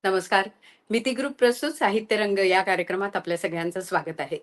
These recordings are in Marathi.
नमस्कार. मिती ग्रुप प्रस्तुत साहित्य रंग या कार्यक्रमात आपल्या सगळ्यांचं स्वागत आहे.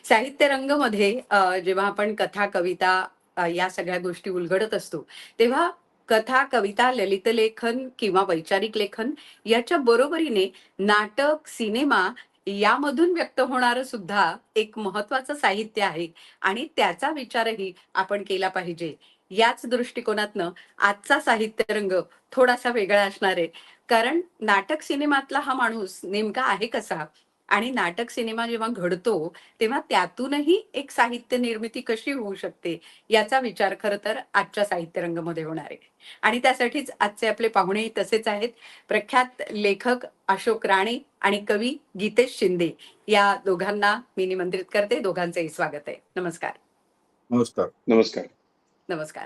साहित्य रंगमध्ये जेव्हा आपण कथा, कविता या सगळ्या गोष्टी उलगडत असतो, तेव्हा कथा, कविता, ललितलेखन किंवा वैचारिक लेखन याच्या बरोबरीने नाटक, सिनेमा यामधून व्यक्त होणारं सुद्धा एक महत्त्वाचं साहित्य आहे आणि त्याचा विचारही आपण केला पाहिजे. याच दृष्टिकोनातनं आजचा साहित्य रंग थोडासा वेगळा असणार आहे. कारण नाटक सिनेमातला हा माणूस नेमका आहे कसा आणि नाटक सिनेमा जेव्हा घडतो तेव्हा त्यातूनही एक साहित्य निर्मिती कशी होऊ शकते याचा विचार खरं तर आजच्या साहित्य रंगमध्ये होणार आहे. आणि त्यासाठीच आजचे आपले पाहुणे तसेच आहेत. प्रख्यात लेखक अशोक राणे आणि कवी गीतेश शिंदे या दोघांना मी निमंत्रित करते. दोघांचंही स्वागत आहे. नमस्कार. नमस्कार. नमस्कार. नमस्कार.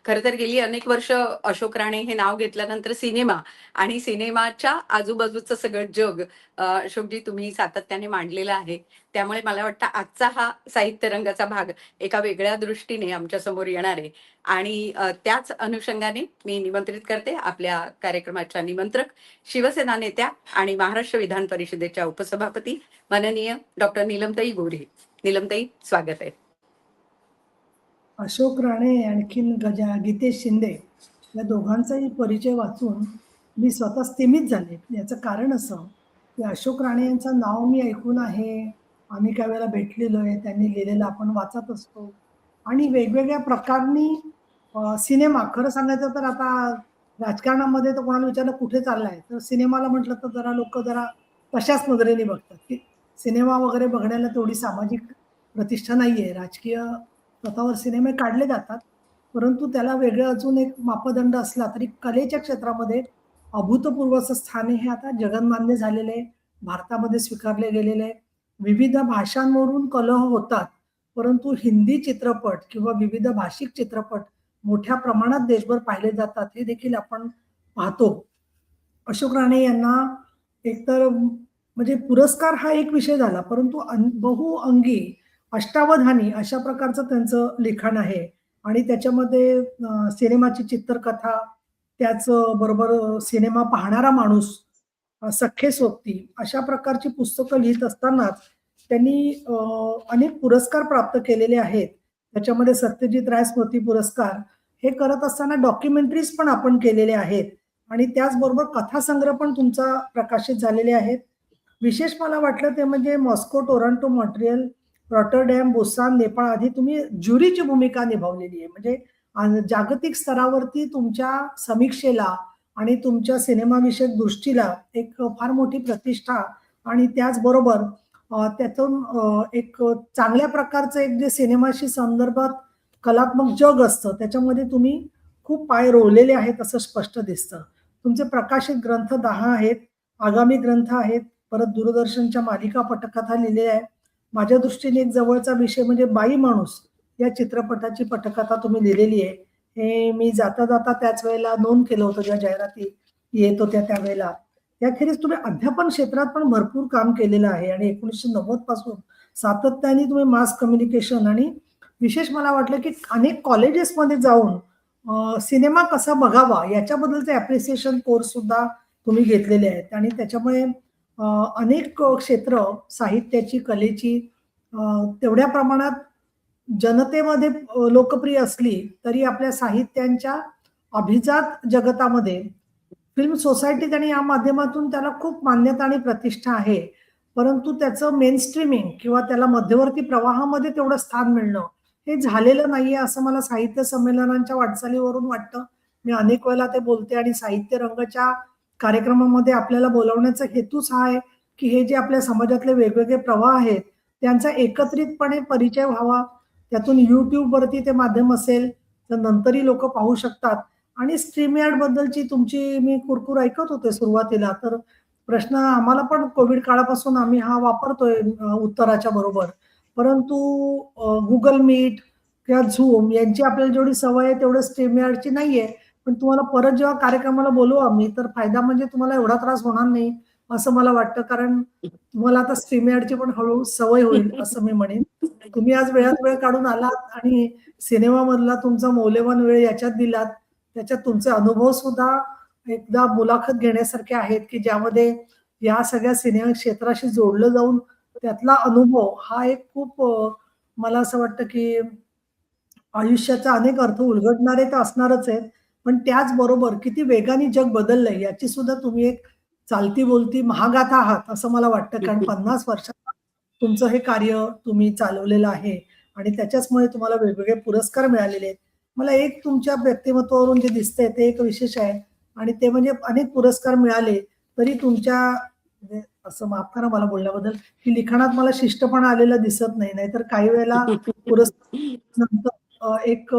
खरं तर गेली अनेक वर्ष अशोक राणे हे नाव घेतल्यानंतर सिनेमा आणि सिनेमाच्या आजूबाजूचं सगळं जग अशोकजी तुम्ही सातत्याने मांडलेलं आहे. त्यामुळे मला वाटतं आजचा हा साहित्य रंगाचा भाग एका वेगळ्या दृष्टीने आमच्या समोर येणार आहे आणि त्याच अनुषंगाने मी निमंत्रित करते आपल्या कार्यक्रमाच्या निमंत्रक, शिवसेना नेत्या आणि महाराष्ट्र विधान परिषदेच्या उपसभापती माननीय डॉक्टर नीलमताई गोऱ्हे. नीलमताई, स्वागत आहे. अशोक राणे आणखीन गीतेश शिंदे या दोघांचाही परिचय वाचून मी स्वतः स्तिमित झाले. याचं कारण असं की अशोक राणे यांचं नाव मी ऐकून आहे, आम्ही काही वेळेला भेटलेलो आहे, त्यांनी लिहिलेलं आपण वाचत असतो आणि वेगवेगळ्या प्रकारनी सिनेमा, खरं सांगायचं तर आता राजकारणामध्ये तर कोणाला विचारलं कुठे चाललाय तर सिनेमाला म्हटलं तर जरा लोक जरा तशाच नजरेने बघतात की सिनेमा वगैरे बघण्याला तेवढी सामाजिक प्रतिष्ठा नाहीये. राजकीय स्वतःवर सिनेमे काढले जातात, परंतु त्याला वेगळं अजून एक मापदंड असला तरी कलेच्या क्षेत्रामध्ये अभूतपूर्व असं स्थान हे आता जगन्मान्य झालेलं आहे, भारतामध्ये स्वीकारले गेलेले आहे. विविध भाषांवरून कलह होतात, परंतु हिंदी चित्रपट किंवा विविध भाषिक चित्रपट मोठ्या प्रमाणात देशभर पाहिले जातात, हे देखील आपण पाहतो. अशोक राणे यांना एकतर म्हणजे पुरस्कार हा एक विषय झाला, परंतु बहुअंगी अष्टावधानी अशा प्रकारचं त्यांचं लिखाण आहे आणि त्याच्यामध्ये सिनेमाची चित्रकथा, त्याच बरोबर सिनेमा पाहणारा माणूस, सख्खे सोबती अशा प्रकारची पुस्तकं लिहित असतानाच त्यांनी अनेक पुरस्कार प्राप्त केलेले आहेत. त्याच्यामध्ये सत्यजित राय स्मृती पुरस्कार हे करत असताना डॉक्युमेंटरीज पण आपण केलेले आहेत आणि त्याचबरोबर कथासंग्रह पण तुमचा प्रकाशित झालेले आहेत. विशेष मला वाटलं ते म्हणजे Moscow, Toronto, Montreal, Rotterdam, Busan, Nepal आधी तुम्ही ज्युरीची भूमिका निभावलेली आहे. म्हणजे जागतिक स्तरावरती तुमच्या समीक्षेला आणि तुमच्या सिनेमाविषयक दृष्टीला एक फार मोठी प्रतिष्ठा आणि त्याचबरोबर त्यातून एक चांगल्या प्रकारचं एक जे सिनेमाशी संदर्भात कलात्मक जग असतं त्याच्यामध्ये तुम्ही खूप पाय रोवलेले आहेत असं स्पष्ट दिसतं. तुमचे प्रकाशित ग्रंथ 10 आहेत, आगामी ग्रंथ आहेत, परत दूरदर्शनच्या मालिका पटकथा लिहिलेल्या आहे. माझ्या दृष्टीने एक जवळचा विषय म्हणजे बाई माणूस या चित्रपटाची पटकथा तुम्ही लिहिलेली आहे. हे मी जाता जाता त्याच वेळेला नोंद केलं होतं, ज्या जाहिराती येत होत्या त्यावेळेला. याखेरीज तुम्ही अध्यापन क्षेत्रात पण भरपूर काम केलेलं आहे आणि 1990 पासून सातत्याने तुम्ही मास कम्युनिकेशन आणि विशेष मला वाटलं की अनेक कॉलेजेसमध्ये जाऊन सिनेमा कसा बघावा याच्याबद्दलचे ॲप्रिसिएशन कोर्स सुद्धा तुम्ही घेतलेले आहेत आणि त्याच्यामुळे अनेक क्षेत्र साहित्याची, कलेची तेवढ्या प्रमाणात जनतेमध्ये लोकप्रिय असली तरी आपल्या साहित्यांच्या अभिजात जगतामध्ये फिल्म सोसायटीत आणि या माध्यमातून त्याला खूप मान्यता आणि प्रतिष्ठा आहे, परंतु त्याचं मेन स्ट्रीमिंग किंवा त्याला मध्यवर्ती प्रवाहामध्ये तेवढं स्थान मिळणं हे झालेलं नाहीये असं मला साहित्य संमेलनांच्या वाटचालीवरून वाटतं. मी अनेक वेळेला ते बोलते आणि साहित्य रंगाच्या कार्यक्रमामध्ये आपल्याला बोलवण्याचा हेतूच हा आहे की हे जे आपल्या समाजातले वेगवेगळे प्रवाह आहेत त्यांचा एकत्रितपणे परिचय व्हावा. त्यातून युट्यूबवरती ते माध्यम असेल तर नंतरही लोक पाहू शकतात आणि स्ट्रीमयार्ड बद्दलची तुमची मी कुरकुर ऐकत होते सुरुवातीला, तर प्रश्न आम्हाला पण कोविड काळापासून आम्ही हा वापरतोय उत्तराच्या बरोबर, परंतु गुगल मीट किंवा झूम यांची आपल्याला जेवढी सवय आहे तेवढं स्ट्रीमयार्डची नाहीये. पण तुम्हाला परत जेव्हा कार्यक्रमाला बोलवू आम्ही तर फायदा म्हणजे तुम्हाला एवढा त्रास होणार नाही असं मला वाटतं, कारण तुम्हाला आता स्ट्रीमयार्डची पण हळूहळू सवय होईल असं मी म्हणेन. तुम्ही आज वेळात वेळ काढून आलात आणि सिनेमा मधला तुमचा मौल्यवान वेळ याच्यात दिलात, त्याच्यात तुमचे अनुभव सुद्धा एकदा मुलाखत घेण्यासारख्या आहेत, की ज्यामध्ये या सगळ्या सिनेमा क्षेत्राशी जोडलं जाऊन त्यातला अनुभव हा एक खूप मला असं वाटतं, की आयुष्याचा अनेक अर्थ उलगडणारे तर असणारच आहेत. पण त्याचबरोबर किती वेगाने जग बदललंय याची सुद्धा तुम्ही एक चालती-बोलती महागाथा आहात, असं मला वाटतं. कारण 50 वर्षात तुमचं हे कार्य तुम्ही चालवलेलं आहे आणि त्याच्याचमुळे तुम्हाला वेगवेगळे पुरस्कार मिळालेले आहेत. मला एक तुमच्या व्यक्तिमत्त्वावरून जे दिसतंय ते एक विशेष आहे आणि ते म्हणजे अनेक पुरस्कार मिळाले, तरी तुमच्या म्हणजे असं माफ करा मला बोलल्याबद्दल, की लिखाणात मला शिस्तपणा आलेला दिसत नाही. नाहीतर काही वेळेला पुरस्कार नंतर एक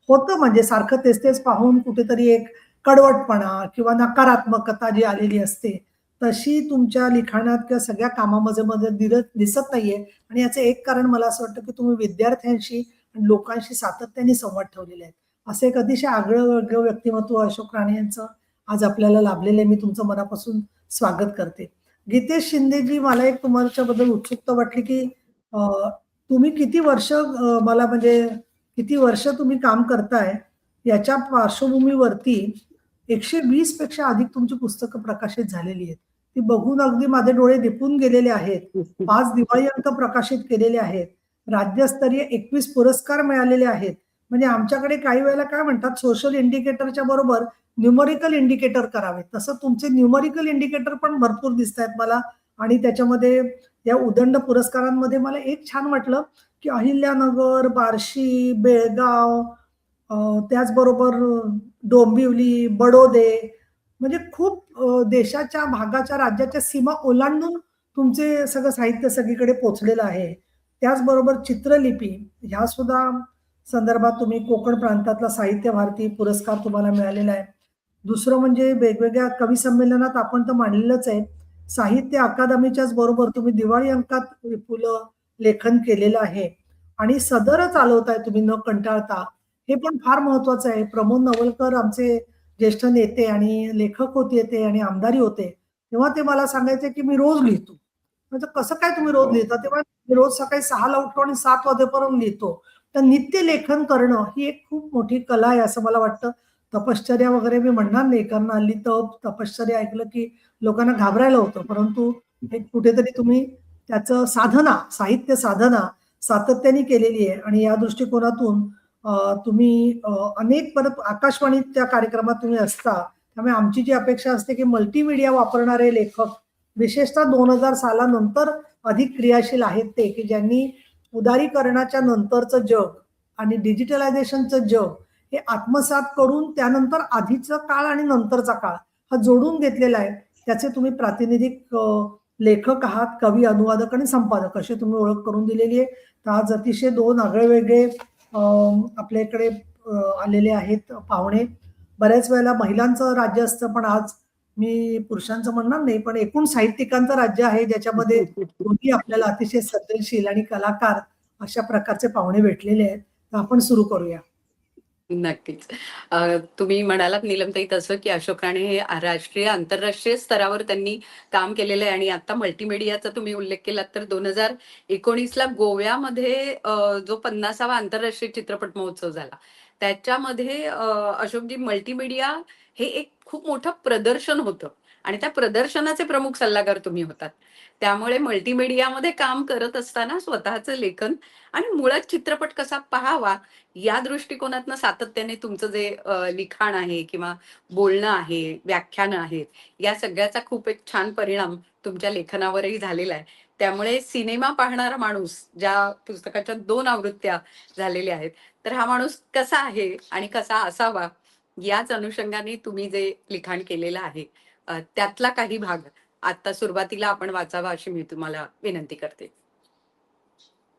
होतं म्हणजे सारखं तेच-तेच पाहून कुठेतरी एक कडवटपणा किंवा नकारात्मकता जी आलेली असते, तशी तुमच्या लिखाणात किंवा सगळ्या कामामध्ये मध्ये दिसत नाहीये आणि याचं एक कारण मला असं वाटतं, की तुम्ही विद्यार्थ्यांशी आणि लोकांशी सातत्याने संवाद ठेवलेले आहेत. असं एक अतिशय आगळं-वेगळं व्यक्तिमत्व अशोक राणे यांचं आज आपल्याला लाभलेलं आहे. मी तुमचं मनापासून स्वागत करते. गीतेश शिंदेजी मला एक तुमच्याबद्दल उत्सुकता वाटली, की अ, तुम्ही किती वर्ष मला म्हणजे किती वर्ष तुम्ही काम करताय, याच्या पार्श्वभूमीवरती 120 पेक्षा अधिक तुमची पुस्तकं प्रकाशित झालेली आहेत. ती बघून अगदी माझे डोळे दिपून गेलेले आहेत. 5 दिवाळी अंक प्रकाशित केलेले आहेत. राज्यस्तरीय 21 पुरस्कार मिळालेले आहेत. म्हणजे आमच्याकडे काही वेळेला काय म्हणतात सोशल इंडिकेटरच्या बरोबर न्यूमेरिकल इंडिकेटर करावे. तसं तुमचे न्यूमेरिकल इंडिकेटर पण भरपूर दिसतायत मला आणि त्याच्यामध्ये या उदंड पुरस्कारांमध्ये मला एक छान वाटलं, की अहिल्यानगर, बार्शी, बेळगाव अ, त्याचबरोबर डोंबिवली, बडोदे म्हणजे खूप देशाच्या, भागाच्या, राज्याच्या सीमा ओलांडून तुमचे सगळं साहित्य सगळीकडे पोहोचलेलं आहे. त्याचबरोबर चित्रलिपी ह्या सुद्धा संदर्भात तुम्ही कोकण प्रांतातला साहित्य भारती पुरस्कार तुम्हाला मिळालेला आहे. दुसरं म्हणजे वेगवेगळ्या कवी संमेलनात आपण तर मांडलेलंच आहे. साहित्य अकादमीच्याच बरोबर तुम्ही दिवाळी अंकात विपुल लेखन केलेलं आहे आणि सदर चालवताय तुम्ही न कंटाळता. हे पण फार महत्वाचं आहे. प्रमोद नवलकर आमचे ज्येष्ठ नेते आणि लेखक होते ते आणि आमदारही होते. तेव्हा ते मला सांगायचे, की "मी रोज लिहितो." म्हटलं, "कसं काय तुम्ही रोज लिहिता?" तेव्हा "मी रोज सकाळी 6:00ला उठतो आणि 7:00 वाजेपर्यंत लिहितो." तर नित्य लेखन करणं ही एक खूप मोठी कला आहे असं मला वाटतं. तपश्चर्या वगैरे मी म्हणणार नाही, कारण हल्ली तपश्चर्या ऐकलं की लोकांना घाबरायला होतं. परंतु एक कुठेतरी तुम्ही त्याचं साधना, साहित्य साधना सातत्याने केलेली आहे आणि या दृष्टिकोनातून तुम्ही अनेक परत आकाशवाणीच्या कार्यक्रमात तुम्ही असता. त्यामुळे आमची जी अपेक्षा असते की मल्टीमीडिया वापरणारे लेखक, विशेषतः 2000 सालानंतर अधिक क्रियाशील आहेत ते, की ज्यांनी उदारीकरणाच्या नंतरचं जग आणि डिजिटलायझेशनचं जग हे आत्मसात करून त्यानंतर आधीचा काळ आणि नंतरचा काळ हा जोडून घेतलेला आहे. त्याचे तुम्ही प्रातिनिधिक लेखक आहात, कवी, अनुवादक आणि संपादक अशी तुम्ही ओळख करून दिलेली आहे. तर आज अतिशय 2 आगळेवेगळे अ, आपल्याकडे आलेले आहेत पाहुणे. बऱ्याच वेळेला महिलांचं राज्य असतं, पण आज मी पुरुषांचं म्हणणार नाही, पण एकूण साहित्यिकांचं राज्य आहे, ज्याच्यामध्ये दोन्ही आपल्याला अतिशय सर्जनशील आणि कलाकार अशा प्रकारचे पाहुणे भेटलेले आहेत. तर आपण सुरू करूया. नक्कीच. तुम्ही म्हणालात नीलमताई तसं, की अशोक राणे हे राष्ट्रीय, आंतरराष्ट्रीय स्तरावर त्यांनी काम केलेलं आहे आणि आता मल्टीमीडियाचा तुम्ही उल्लेख केलात तर 2019ला गोव्यामध्ये जो 50वा आंतरराष्ट्रीय चित्रपट महोत्सव झाला. त्याच्यामध्ये अशोकजी मल्टीमीडिया हे एक खूप मोठं प्रदर्शन होतं आणि त्या प्रदर्शनाचे प्रमुख सल्लागार तुम्ही होतात. त्यामुळे मल्टीमीडियामध्ये काम करत असताना स्वतःचं लेखन आणि मुळात चित्रपट कसा पहावा या दृष्टिकोनातनं सातत्याने तुमचं जे लिखाण आहे किंवा बोलणं आहे, व्याख्यानं आहेत, या सगळ्याचा खूप एक छान परिणाम तुमच्या लेखनावरही झालेला आहे. त्यामुळे सिनेमा पाहणारा माणूस, ज्या पुस्तकाच्या 2 आवृत्त्या झालेल्या आहेत, तर हा माणूस कसा आहे आणि कसा असावा, याच अनुषंगाने तुम्ही जे लिखाण केलेलं आहे, त्यातला काही भाग आता सुरुवातीला आपण वाचावा अशी मी तुम्हाला विनंती करते.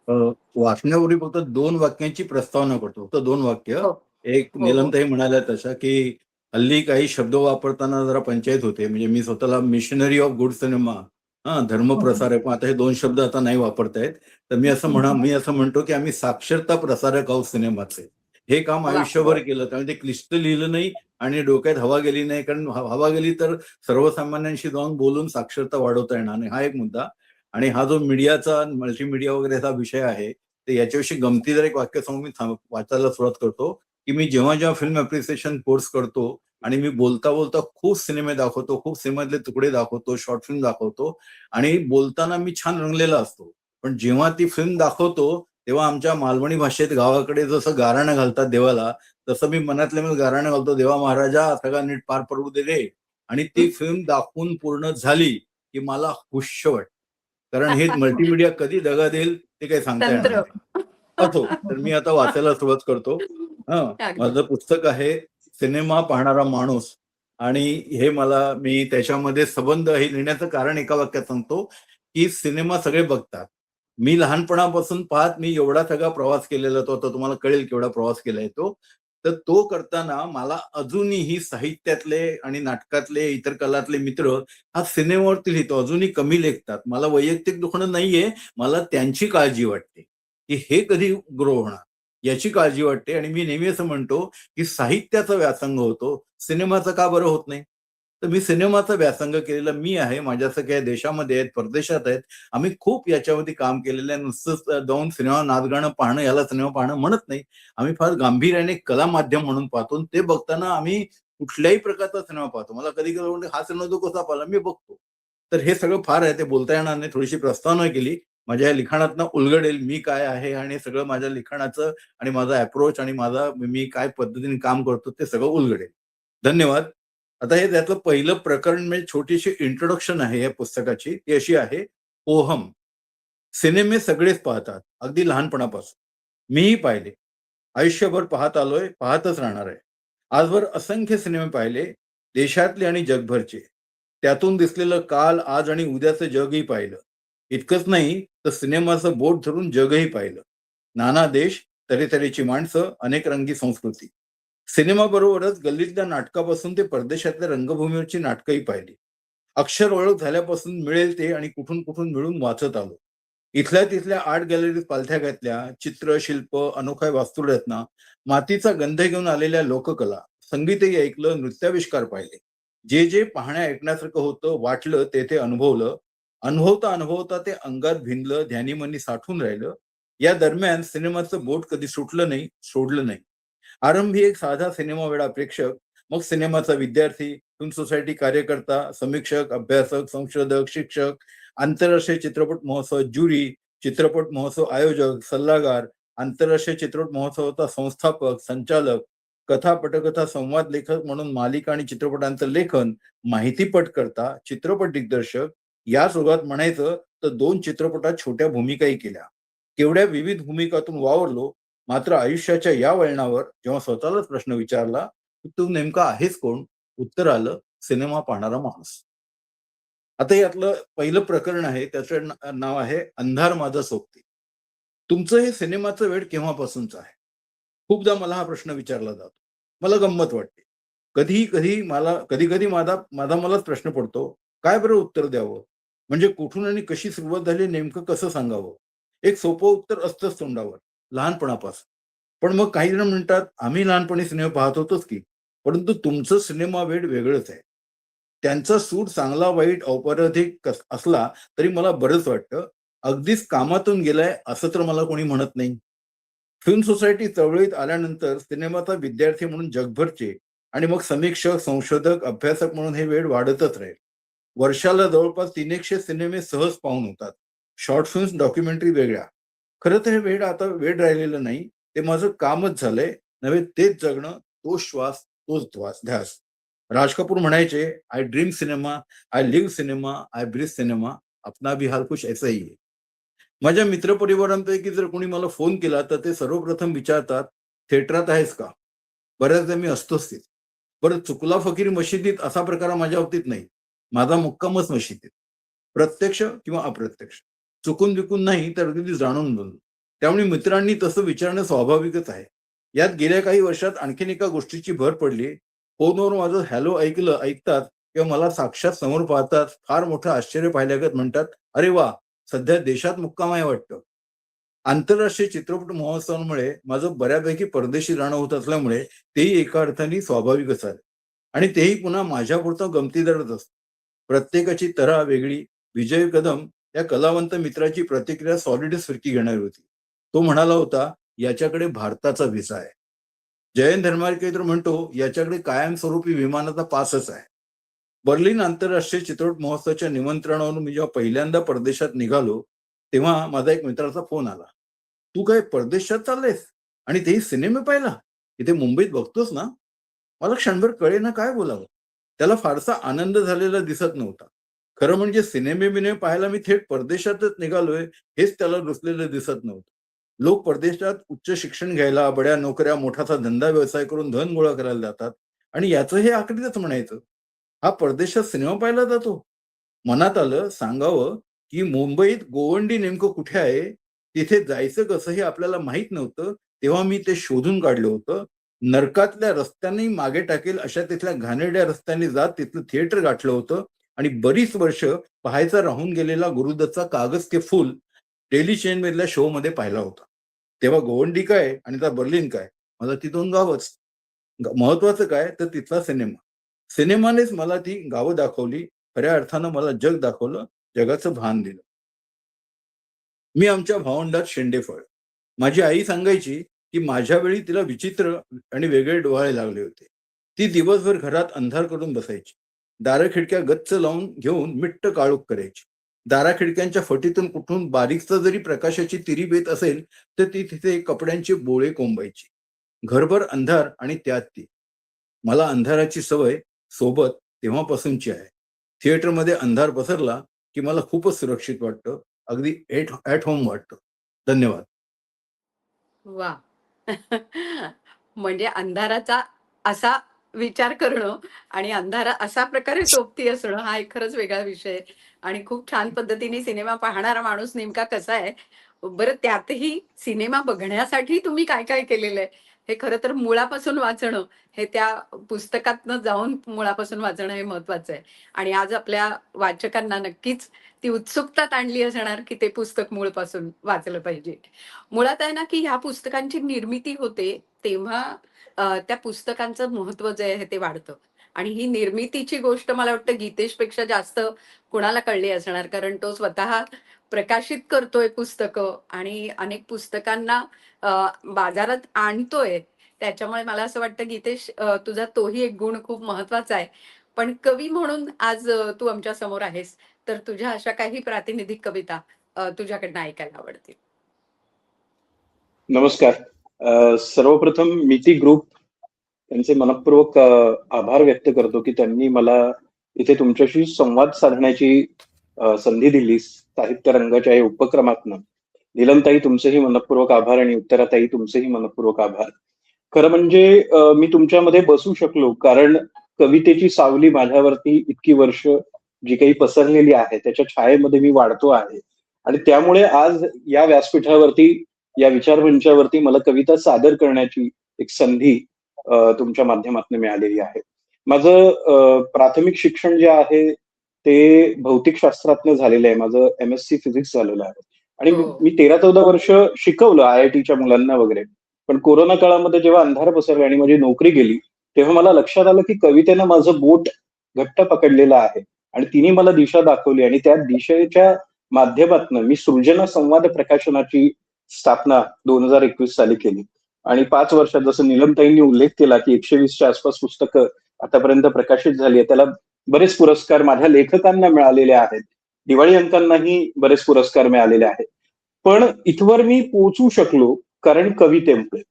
अ, वाचण्यापूर्वी फक्त 2 वाक्यांची प्रस्तावना करतो. फक्त 2 वाक्य. हो. एक हो, हो. नीलमताई म्हणाल्या तशा, की हल्ली काही शब्द वापरताना जरा पंचायत होते. म्हणजे मी स्वतःला मिशनरी ऑफ गुड सिनेमा, हो, हो. धर्मप्रसारक. पण आता हे 2 शब्द आता नाही वापरता येत. तर मी असं म्हणतो, की आम्ही साक्षरता प्रसारक आहोत सिनेमाचे. हे काम वाह! आयुष्यभर केलं. त्यामुळे ते क्लिष्ट लिहिलं नाही आणि डोक्यात हवा गेली नाही. कारण हवा गेली तर सर्वसामान्यांशी जाऊन बोलून साक्षरता वाढवता येणार नाही. हा एक मुद्दा. आणि हा जो मीडियाचा, मल्टीमीडिया वगैरेचा विषय आहे, तर याच्याविषयी गमतीदार एक वाक्य सांगून मी वाचायला सुरुवात करतो, की मी जेव्हा-जेव्हा फिल्म अप्रिसिएशन कोर्स करतो, आणि मी बोलता बोलता खूप सिनेमे दाखवतो, खूप सिनेमातले तुकडे दाखवतो, शॉर्ट फिल्म दाखवतो आणि बोलताना मी छान रंगलेला असतो. पण जेव्हा ती फिल्म दाखवतो तेव्हा आमच्या मालवणी भाषेत गावाकडे जसं गाराणं घालतात देवाला, तसं मी मनातल्या मनात गाराणं घालतो, देवा महाराजा सगळा नीट पार पडू दे रे. आणि ती फिल्म दाखवून पूर्ण झाली की मला खुश वाटतं. कारण हे मल्टीमीडिया कधी दगा देईल ते काही सांगता येणार तंत्र. नाही. असो, तर मी आता वाचायला सुरुवात करतो. हं, अगदी. माझं पुस्तक आहे सिनेमा पाहणारा माणूस आणि हे मी त्याच्यामध्ये संबंध हे लिहिण्याचं कारण एका वाक्यात सांगतो, की सिनेमा सगळे बघतात. मी लहानपणापासून पाहत मी एवढा सगळा प्रवास केलेला तो आता तुम्हाला कळेल केवढा प्रवास केलाय तो. तर तो करताना मला अजूनही साहित्यातले आणि नाटकातले, इतर कलातले मित्र हा सिनेमावरती लिहितो. अजूनही कमी लेखतात. मला वैयक्तिक दुखणं नाहीये. मला त्यांची काळजी वाटते, की हे कधी ग्रो होणार याची काळजी वाटते आणि मी नेहमी असं म्हणतो, की साहित्याचा व्यासंग होतो, सिनेमाचा का बरं होत नाही? तर मी सिनेमाचा व्यासंग केलेला मी आहे. माझ्यासारख्या देशामध्ये आहेत, परदेशात आहेत. आम्ही खूप याच्यावरती काम केलेलं आहे. नुसतंच जाऊन सिनेमा नाच-गाणं पाहणं याला सिनेमा पाहणं म्हणत नाही. आम्ही फार गांभीर्याने कला माध्यम म्हणून पाहतो आणि ते बघताना आम्ही कुठल्याही प्रकारचा सिनेमा पाहतो. मला कधी-कधी वाटतं हा सिनेमा तो कसा पाहिला? मी बघतो. तर हे सगळं फार आहे ते बोलता येणार नाही. थोडीशी प्रस्तावना केली. माझ्या या लिखाणातनं उलगडेल मी काय आहे आणि हे सगळं माझ्या लिखाणाचं आणि माझा अप्रोच आणि मी काय पद्धतीने काम करतो ते सगळं उलगडेल. धन्यवाद. आता हे त्यातलं पहिलं प्रकरण म्हणजे छोटीशी इंट्रोडक्शन आहे या पुस्तकाची. ती अशी आहे, ओहम. सिनेमे सगळेच पाहतात, अगदी लहानपणापासून. मीही पाहिले. आयुष्यभर पाहत आलोय, पाहतच राहणार आहे. आजवर असंख्य सिनेमे पाहिले, देशातले आणि जगभरचे. त्यातून दिसलेलं काल, आज आणि उद्याचं जगही पाहिलं. इतकंच नाही तर सिनेमाचं बोट धरून जगही पाहिलं. नाना देश, तऱ्हेतऱ्हेची माणसं, अनेक रंगी संस्कृती. सिनेमाबरोबरच गल्लीतल्या नाटकापासून ते परदेशातल्या रंगभूमीवरची नाटकंही पाहिली. अक्षर ओळख झाल्यापासून मिळेल ते आणि कुठून कुठून मिळून वाचत आलो. इथल्या तिथल्या आर्ट गॅलरीत पालथ्या घातल्या, चित्र, शिल्प, अनोख्या वास्तुरचना, मातीचा गंध घेऊन आलेल्या लोककला, संगीतही ऐकलं, नृत्याविष्कार पाहिले. जे जे पाहण्या ऐकण्यासारखं होतं, वाटलं ते ते अनुभवलं. अनुभवता अनुभवता ते अंगात भिनलं, ध्यानीमनी साठून राहिलं. या दरम्यान सिनेमाचं बोट कधी सुटलं नाही, सोडलं नाही. आरंभी एक साधा सिनेमा वेडा प्रेक्षक, मग सिनेमाचा विद्यार्थी, फिल्म सोसायटी कार्यकर्ता, समीक्षक, अभ्यासक, संशोधक, शिक्षक, आंतरराष्ट्रीय चित्रपट महोत्सव ज्युरी, चित्रपट महोत्सव आयोजक, सल्लागार, आंतरराष्ट्रीय चित्रपट महोत्सवाचा संस्थापक, संचालक, कथा, पटकथा, संवाद लेखक म्हणून मालिका आणि चित्रपटांचं लेखन, माहितीपटकर्ता, चित्रपट दिग्दर्शक. या सुरुवात म्हणायचं तर 2 चित्रपटात छोट्या भूमिकाही केल्या. केवढ्या विविध भूमिकातून वावरलो. मात्र आयुष्याच्या या वळणावर जेव्हा स्वतःलाच प्रश्न विचारला, की तू नेमका आहेस कोण? उत्तर आलं, सिनेमा पाहणारा माणूस. आता यातलं पहिलं प्रकरण आहे त्याचं नाव आहे अंधार माझा सोबती. तुमचं हे सिनेमाचं वेड केव्हापासूनचं आहे? खूपदा मला हा प्रश्न विचारला जातो. मला गंमत वाटते. कधी-कधी माझा माझा मलाच प्रश्न पडतो, काय बरं उत्तर द्यावं? म्हणजे कुठून आणि कशी सुरुवात झाली नेमकं कसं सांगावं? एक सोपं उत्तर असतंच तोंडावर, लहानपणापासून. पण मग काही जण म्हणतात, आम्ही लहानपणी सिनेमा पाहत होतोच की. परंतु तुमचं सिनेमा वेड वेगळंच आहे. त्यांचा सूर चांगला वाईट औपचारिक असला तरी मला बरंच वाटतं. अगदीच कामातून गेलाय असं तर मला कोणी म्हणत नाही. फिल्म सोसायटी चळवळीत आल्यानंतर सिनेमाचा विद्यार्थी म्हणून जगभरचे आणि मग समीक्षक, संशोधक, अभ्यासक म्हणून हे वेळ वाढतच राहील. वर्षाला जवळपास 300 सिनेमे सहज पाहून होतात. शॉर्ट फिल्म्स, डॉक्युमेंटरी वेगळ्या. खरं तर हे वेड आता वेड राहिलेलं नाही. ते माझं कामच झालंय. नव्हे तेच जगणं, तोच श्वास, तोच ध्यास. राज कपूर म्हणायचे, "I dream cinema, I live cinema, I breathe cinema, अपना भी हाल कुछ ऐसा ही है." माझ्या मित्रपरिवारांपैकी जर कोणी मला फोन केला तर ते सर्वप्रथम विचारतात, "थिएटरात आहेस का?" बऱ्याचदा मी असतोच तिथे. बरं चुकला फकीर मशिदीत असा प्रकार माझ्या बाबतीत नाही. माझा मुक्कामच मशिदीत. प्रत्यक्ष किंवा अप्रत्यक्ष. चुकून-बिकून नाही तर अगदी जाणून-बुजून. त्यामुळे मित्रांनी तसं विचारणं स्वाभाविकच आहे. यात गेल्या काही वर्षात आणखीन एका गोष्टीची भर पडली. फोनवर माझं हॅलो ऐकतात किंवा मला साक्षात समोर पाहतात, फार मोठं आश्चर्य पाहिल्यागत म्हणतात, "अरे वाह! सध्या देशात मुक्काम आहे वाटतं." आंतरराष्ट्रीय चित्रपट महोत्सवांमुळे माझं बऱ्यापैकी परदेशी राहणं होत असल्यामुळे तेही एका अर्थाने स्वाभाविकच आहे. आणि तेही पुन्हा माझ्यापुरतं गमतीदारच असतं. प्रत्येकाची तऱ्हा वेगळी. विजय कदम या कलावंत मित्राची प्रतिक्रिया सॉलिडच फिरकी घेणारी होती. तो म्हणाला होता, "याच्याकडे भारताचा व्हिसा आहे." जयंत धर्माधिकारी तर म्हणतो याच्याकडे कायमस्वरूपी विमानाचा पासच आहे. बर्लिन आंतरराष्ट्रीय चित्रपट महोत्सवाच्या निमंत्रणावरून मी जेव्हा पहिल्यांदा परदेशात निघालो तेव्हा माझा एक मित्राचा फोन आला. तू काय परदेशात चाललेस आणि तेही सिनेमा पाहिला? इथे मुंबईत बघतोस ना? मला क्षणभर कळेना काय बोलावं. त्याला फारसा आनंद झालेला दिसत नव्हता. खरं म्हणजे सिनेमे पाहायला मी थेट परदेशातच निघालोय हेच त्याला रुचलेलं दिसत नव्हतं. लोक परदेशात उच्च शिक्षण घ्यायला, बड्या नोकऱ्या, मोठासा धंदा व्यवसाय करून धन गोळा करायला जातात आणि याचं हे आखरीच म्हणायचं. हा परदेशात सिनेमा पाहायला जातो. मनात आलं सांगावं, की मुंबईत गोवंडी नेमकं कुठे आहे? तिथे जायचं कसं हे आपल्याला माहीत नव्हतं. तेव्हा मी ते शोधून काढलं होतं. नरकातल्या रस्त्यांनी मागे टाकेल अशा तिथल्या घाणेरड्या रस्त्यांनी जात तिथलं थिएटर गाठलं होतं आणि बरीच वर्ष पाहायचा राहून गेलेला गुरुदत्तचा कागज के फूल डेली चेन मधल्या शो मध्ये पाहिला होता. तेव्हा गोवंडी काय आणि त्या बर्लिन काय, मला ती दोन गावच. महत्वाचं काय तर तिथला सिनेमा. सिनेमानेच मला ती गावं दाखवली. खऱ्या अर्थानं मला जग दाखवलं, जगाचं भान दिलं. मी आमच्या भावंडात शेंडेफळ. माझी आई सांगायची की माझ्या वेळी तिला विचित्र आणि वेगळे डोहाळे लागले होते. ती दिवसभर घरात अंधार करून बसायची. दारं खिडक्या गच्च लावून घेऊन मिट्ट काळोख करायची. दारा खिडक्यांच्या फटीतून कुठून बारीकसा जरी प्रकाशाची तिरीप येत असेल तर ती तिथे कपड्यांचे बोळे कोंबायची. घरभर अंधार आणि त्यात ती. मला अंधाराची सवय सोबत तेव्हापासूनची आहे. थिएटरमध्ये अंधार पसरला की मला खूपच सुरक्षित वाटतं. अगदी ॲट होम वाटतं. धन्यवाद. वा. म्हणजे अंधाराचा असा विचार करणं आणि अंधारा असा प्रकारे सोबती असणं हा एक खरंच वेगळा विषय आहे. आणि खूप छान पद्धतीने सिनेमा पाहणारा माणूस नेमका कसा आहे. बरं त्यातही सिनेमा बघण्यासाठी तुम्ही काय काय केलेलं आहे हे खरं तर मुळापासून वाचणं हे त्या पुस्तकातनं जाऊन मुळापासून वाचणं हे महत्वाचं आहे. आणि आज आपल्या वाचकांना नक्कीच ती उत्सुकता ताणली असणार की ते पुस्तक मूळपासून वाचलं पाहिजे. मुळात आहे ना, की ह्या पुस्तकांची निर्मिती होते, तेव्हा त्या पुस्तकांचं महत्त्व जे आहे ते वाढतं. आणि ही निर्मितीची गोष्ट मला वाटतं गीतेशपेक्षा जास्त कुणाला कळली असणार. कारण तो स्वतः प्रकाशित करतोय पुस्तकं आणि अनेक पुस्तकांना बाजारात आणतोय. त्याच्यामुळे मला असं वाटतं गीतेश तुझा तोही एक गुण खूप महत्त्वाचा आहे. पण कवी म्हणून आज तू आमच्या समोर आहेस. तर तुझ्या अशा काही प्रातिनिधिक कविता तुझ्याकडनं ऐकायला आवडतील. नमस्कार. सर्वप्रथम मिती ग्रुप त्यांचे मनःपूर्वक आभार व्यक्त करतो की त्यांनी मला इथे तुमच्याशी संवाद साधण्याची संधी दिली साहित्य रंगाच्या या उपक्रमातनं. नीलमताई तुमचेही मनःपूर्वक आभार आणि उत्तराताई तुमचेही मनःपूर्वक आभार. खरं म्हणजे मी तुमच्यामध्ये बसू शकलो कारण कवितेची सावली माझ्यावरती इतकी वर्ष जी काही पसरलेली आहे त्याच्या छायेमध्ये मी वाढतो आहे आणि त्यामुळे आज या व्यासपीठावरती या विचारमंचावरती मला कविता सादर करण्याची एक संधी तुमच्या माध्यमातून मिळालेली आहे. माझं प्राथमिक शिक्षण जे आहे ते भौतिकशास्त्रातनं झालेलं आहे. माझं MSc फिजिक्स झालेलं आहे आणि हो. मी 13-14 वर्ष शिकवलं IITच्या मुलांना वगैरे. पण कोरोना काळामध्ये जेव्हा अंधार पसरला आणि माझी नोकरी गेली तेव्हा मला लक्षात आलं की कवितेनं माझं बोट घट्ट पकडलेलं आहे आणि तिने मला दिशा दाखवली आणि त्या दिशेच्या माध्यमातून मी सृजन संवाद प्रकाशनाची स्थापना 2021 साली केली आणि 5 वर्षात जसं नीलमताईंनी उल्लेख केला की 120च्या आसपास पुस्तकं आतापर्यंत प्रकाशित झाली आहेत. त्याला बरेच पुरस्कार माझ्या लेखकांना मिळालेले आहेत. दिवाळी अंकांनाही बरेच पुरस्कार मिळालेले आहेत. पण इथवर मी पोहोचू शकलो कारण कवितेमुळे.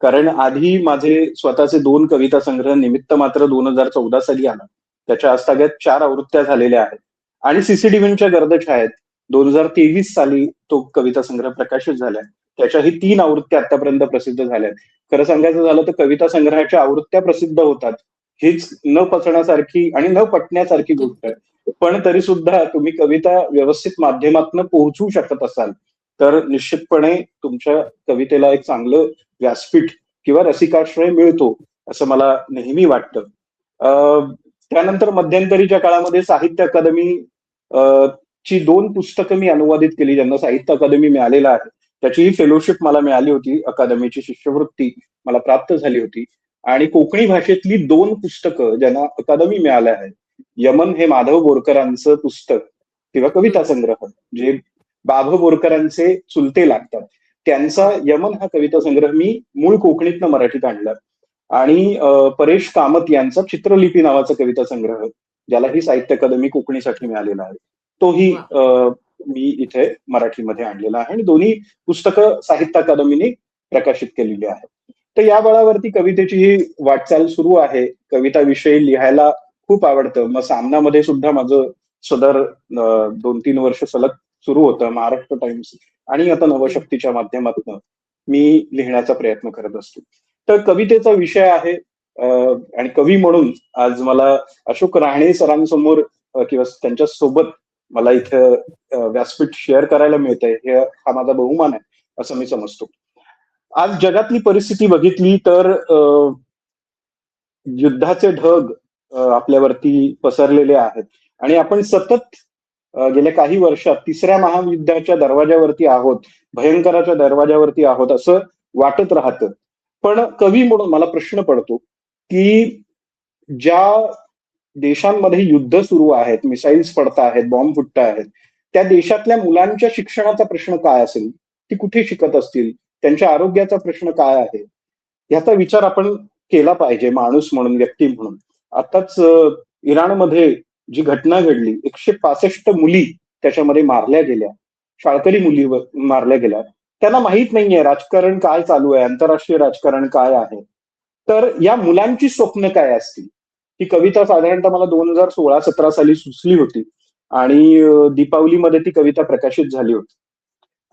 कारण आधी माझे स्वतःचे 2 कविता संग्रह निमित्त मात्र 2014 साली आला. त्याच्या आजतागायत 4 आवृत्त्या झालेल्या आहेत आणि CCDVच्या गर्दछायेत 2023 साली तो कविता संग्रह प्रकाशित झालाय. त्याच्याही 3 आवृत्त्या आतापर्यंत प्रसिद्ध झाल्यात. खरं सांगायचं झालं तर कविता संग्रहाच्या आवृत्त्या प्रसिद्ध होतात हीच न पचण्यासारखी आणि न पटण्यासारखी गोष्ट आहे. पण तरी सुद्धा तुम्ही कविता व्यवस्थित माध्यमातून पोहोचू शकत असाल तर निश्चितपणे तुमच्या कवितेला एक चांगलं व्यासपीठ किंवा रसिकाश्रय मिळतो असं मला नेहमी वाटतं. त्यानंतर मध्यंतरीच्या काळामध्ये साहित्य अकादमी ची 2 पुस्तकं मी अनुवादित केली ज्यांना साहित्य अकादमी मिळालेला आहे. त्याचीही फेलोशिप मला मिळाली होती. अकादमीची शिष्यवृत्ती मला प्राप्त झाली होती आणि कोकणी भाषेतली 2 पुस्तकं ज्यांना अकादमी मिळाल्या आहेत. यमन हे माधव बोरकरांचं पुस्तक किंवा कविता संग्रह जे बाभ बोरकरांचे चुलते लागतात त्यांचा यमन हा कविता संग्रह मी मूळ कोकणीतनं मराठीत आणला आणि परेश कामत यांचा चित्रलिपी नावाचा कविता संग्रह, ज्यालाही साहित्य अकादमी कोकणीसाठी मिळालेला आहे, तोही वा. मी इथे मराठीमध्ये आणलेला आहे आणि दोन्ही पुस्तकं साहित्य अकादमीने प्रकाशित केलेली आहेत. तर या बळावरती कवितेची ही वाटचाल सुरू आहे. कविताविषयी लिहायला खूप आवडतं. मग सामनामध्ये सुद्धा माझं सदर 2-3 वर्ष सलग सुरू होतं. महाराष्ट्र टाइम्स आणि आता नवशक्तीच्या माध्यमातून मी लिहिण्याचा प्रयत्न करत असतो. तर कवितेचा विषय आहे आणि कवी म्हणून आज मला अशोक राहणे सरांसमोर किंवा त्यांच्या सोबत मला इथं व्यासपीठ शेअर करायला मिळतंय, हा माझा बहुमान आहे असं मी समजतो. आज जगातली परिस्थिती बघितली तर युद्धाचे ढग आपल्यावरती पसरलेले आहेत आणि आपण सतत गेल्या काही वर्षात 3ऱ्या महायुद्धाच्या दरवाजावरती आहोत, भयंकराच्या दरवाजावरती आहोत असं वाटत राहतं. पण कवी म्हणून मला प्रश्न पडतो की ज्या देशांमध्ये युद्ध सुरू आहेत, मिसाईल्स पडत आहेत, बॉम्ब फुटत आहेत, त्या देशातल्या मुलांच्या शिक्षणाचा प्रश्न काय असेल, ती कुठे शिकत असतील, त्यांच्या आरोग्याचा प्रश्न काय आहे, याचा विचार आपण केला पाहिजे माणूस म्हणून, व्यक्ती म्हणून. आताच इराणमध्ये जी घटना घडली, 165 मुली त्याच्यामध्ये मारल्या गेल्या, शाळकरी मुली मारल्या गेल्या. त्यांना माहित नाहीये राजकारण काय चालू आहे, आंतरराष्ट्रीय राजकारण काय आहे. तर या मुलांची स्वप्न काय असतील. ही कविता साधारणतः मला 2016-17 साली सुचली होती आणि दीपावलीमध्ये ती कविता प्रकाशित झाली होती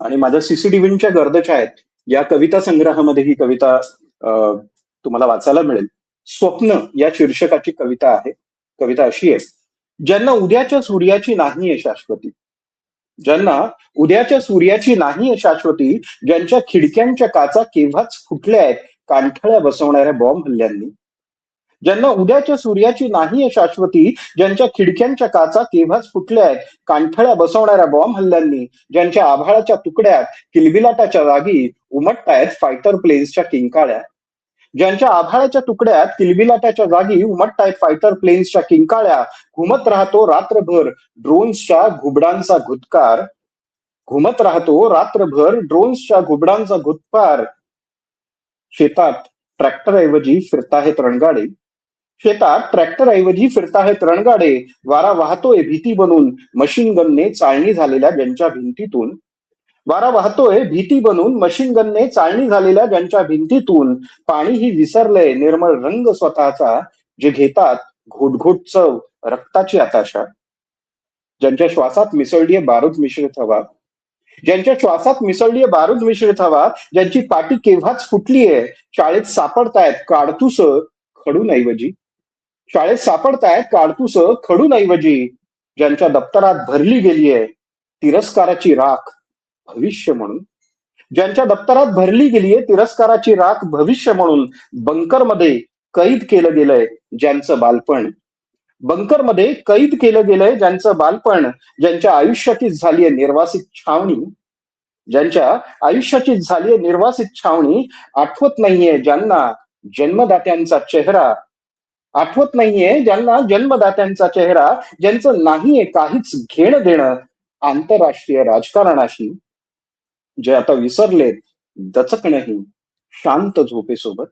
आणि माझ्या सीसीटीव्हीच्या गर्दछायात या कविता संग्रहामध्ये ही कविता तुम्हाला वाचायला मिळेल. स्वप्न या शीर्षकाची कविता आहे. कविता अशी आहे: ज्यांना उद्याच्या सूर्याची नाहीये शाश्वती, ज्यांना उद्याच्या सूर्याची नाहीये शाश्वती, ज्यांच्या खिडक्यांच्या काचा केव्हाच फुटल्या आहेत कानठळ्या बसवणाऱ्या बॉम्ब हल्ल्यांनी, ज्यांना उद्याच्या सूर्याची नाहीये शाश्वती, ज्यांच्या खिडक्यांच्या काचा केव्हाच फुटल्या आहेत कानठळ्या बसवणाऱ्या बॉम्ब हल्ल्यांनी, ज्यांच्या आभाळाच्या तुकड्यात किलबिलाटाच्या जागी उमटतायत फायटर प्लेन्सच्या किंकाळ्या, ज्यांच्या आभाळाच्या तुकड्यात किलबिलाटाच्या जागी उमटतायत फायटर प्लेन्सच्या किंकाळ्या, घुमत राहतो रात्रभर ड्रोन्सच्या घुबडांचा घुतकार, घुमत राहतो रात्रभर ड्रोन्सच्या घुबडांचा घुतकार. शेतात ट्रॅक्टरऐवजी फिरताहेत रणगाडे, शेतात ट्रॅक्टरऐवजी फिरताहेत रणगाडे, वारा वाहतोय भीती बनून मशीन गनने चाळणी झालेल्या ज्यांच्या भिंतीतून, वारा वाहतोय भीती बनून मशीन गनने चाळणी झालेल्या ज्यांच्या भिंतीतून, पाणीही विसरलंय निर्मळ रंग स्वतःचा, जे घेतात घोटघोट चव रक्ताची आताशा, ज्यांच्या श्वासात मिसळलीय बारूद मिश्रित हवा, ज्यांच्या श्वासात मिसळलीय बारूद मिश्रित हवा, ज्यांची पाटी केव्हाच फुटलीये, शाळेत सापडतायत काडतूस खडूनऐवजी, शाळेत सापडतायत काडतूस खडूनऐवजी, ज्यांच्या दप्तरात भरली गेलीये तिरस्काराची राख भविष्य म्हणून, ज्यांच्या दप्तरात भरली गेलीये तिरस्काराची राख भविष्य म्हणून, बंकरमध्ये कैद केलं गेलंय ज्यांचं बालपण, बंकरमध्ये कैद केलं गेलंय ज्यांचं बालपण, ज्यांच्या आयुष्याची झालीय निर्वासित छावणी, ज्यांच्या आयुष्याची झालीय निर्वासित छावणी, आठवत नाहीये ज्यांना जन्मदात्यांचा चेहरा, आठवत नाहीये ज्यांना जन्मदात्यांचा चेहरा, ज्यांचं नाहीये काहीच घेणं देणं आंतरराष्ट्रीय राजकारणाशी, जे आता विसरलेत दचकणही शांत झोपेसोबत,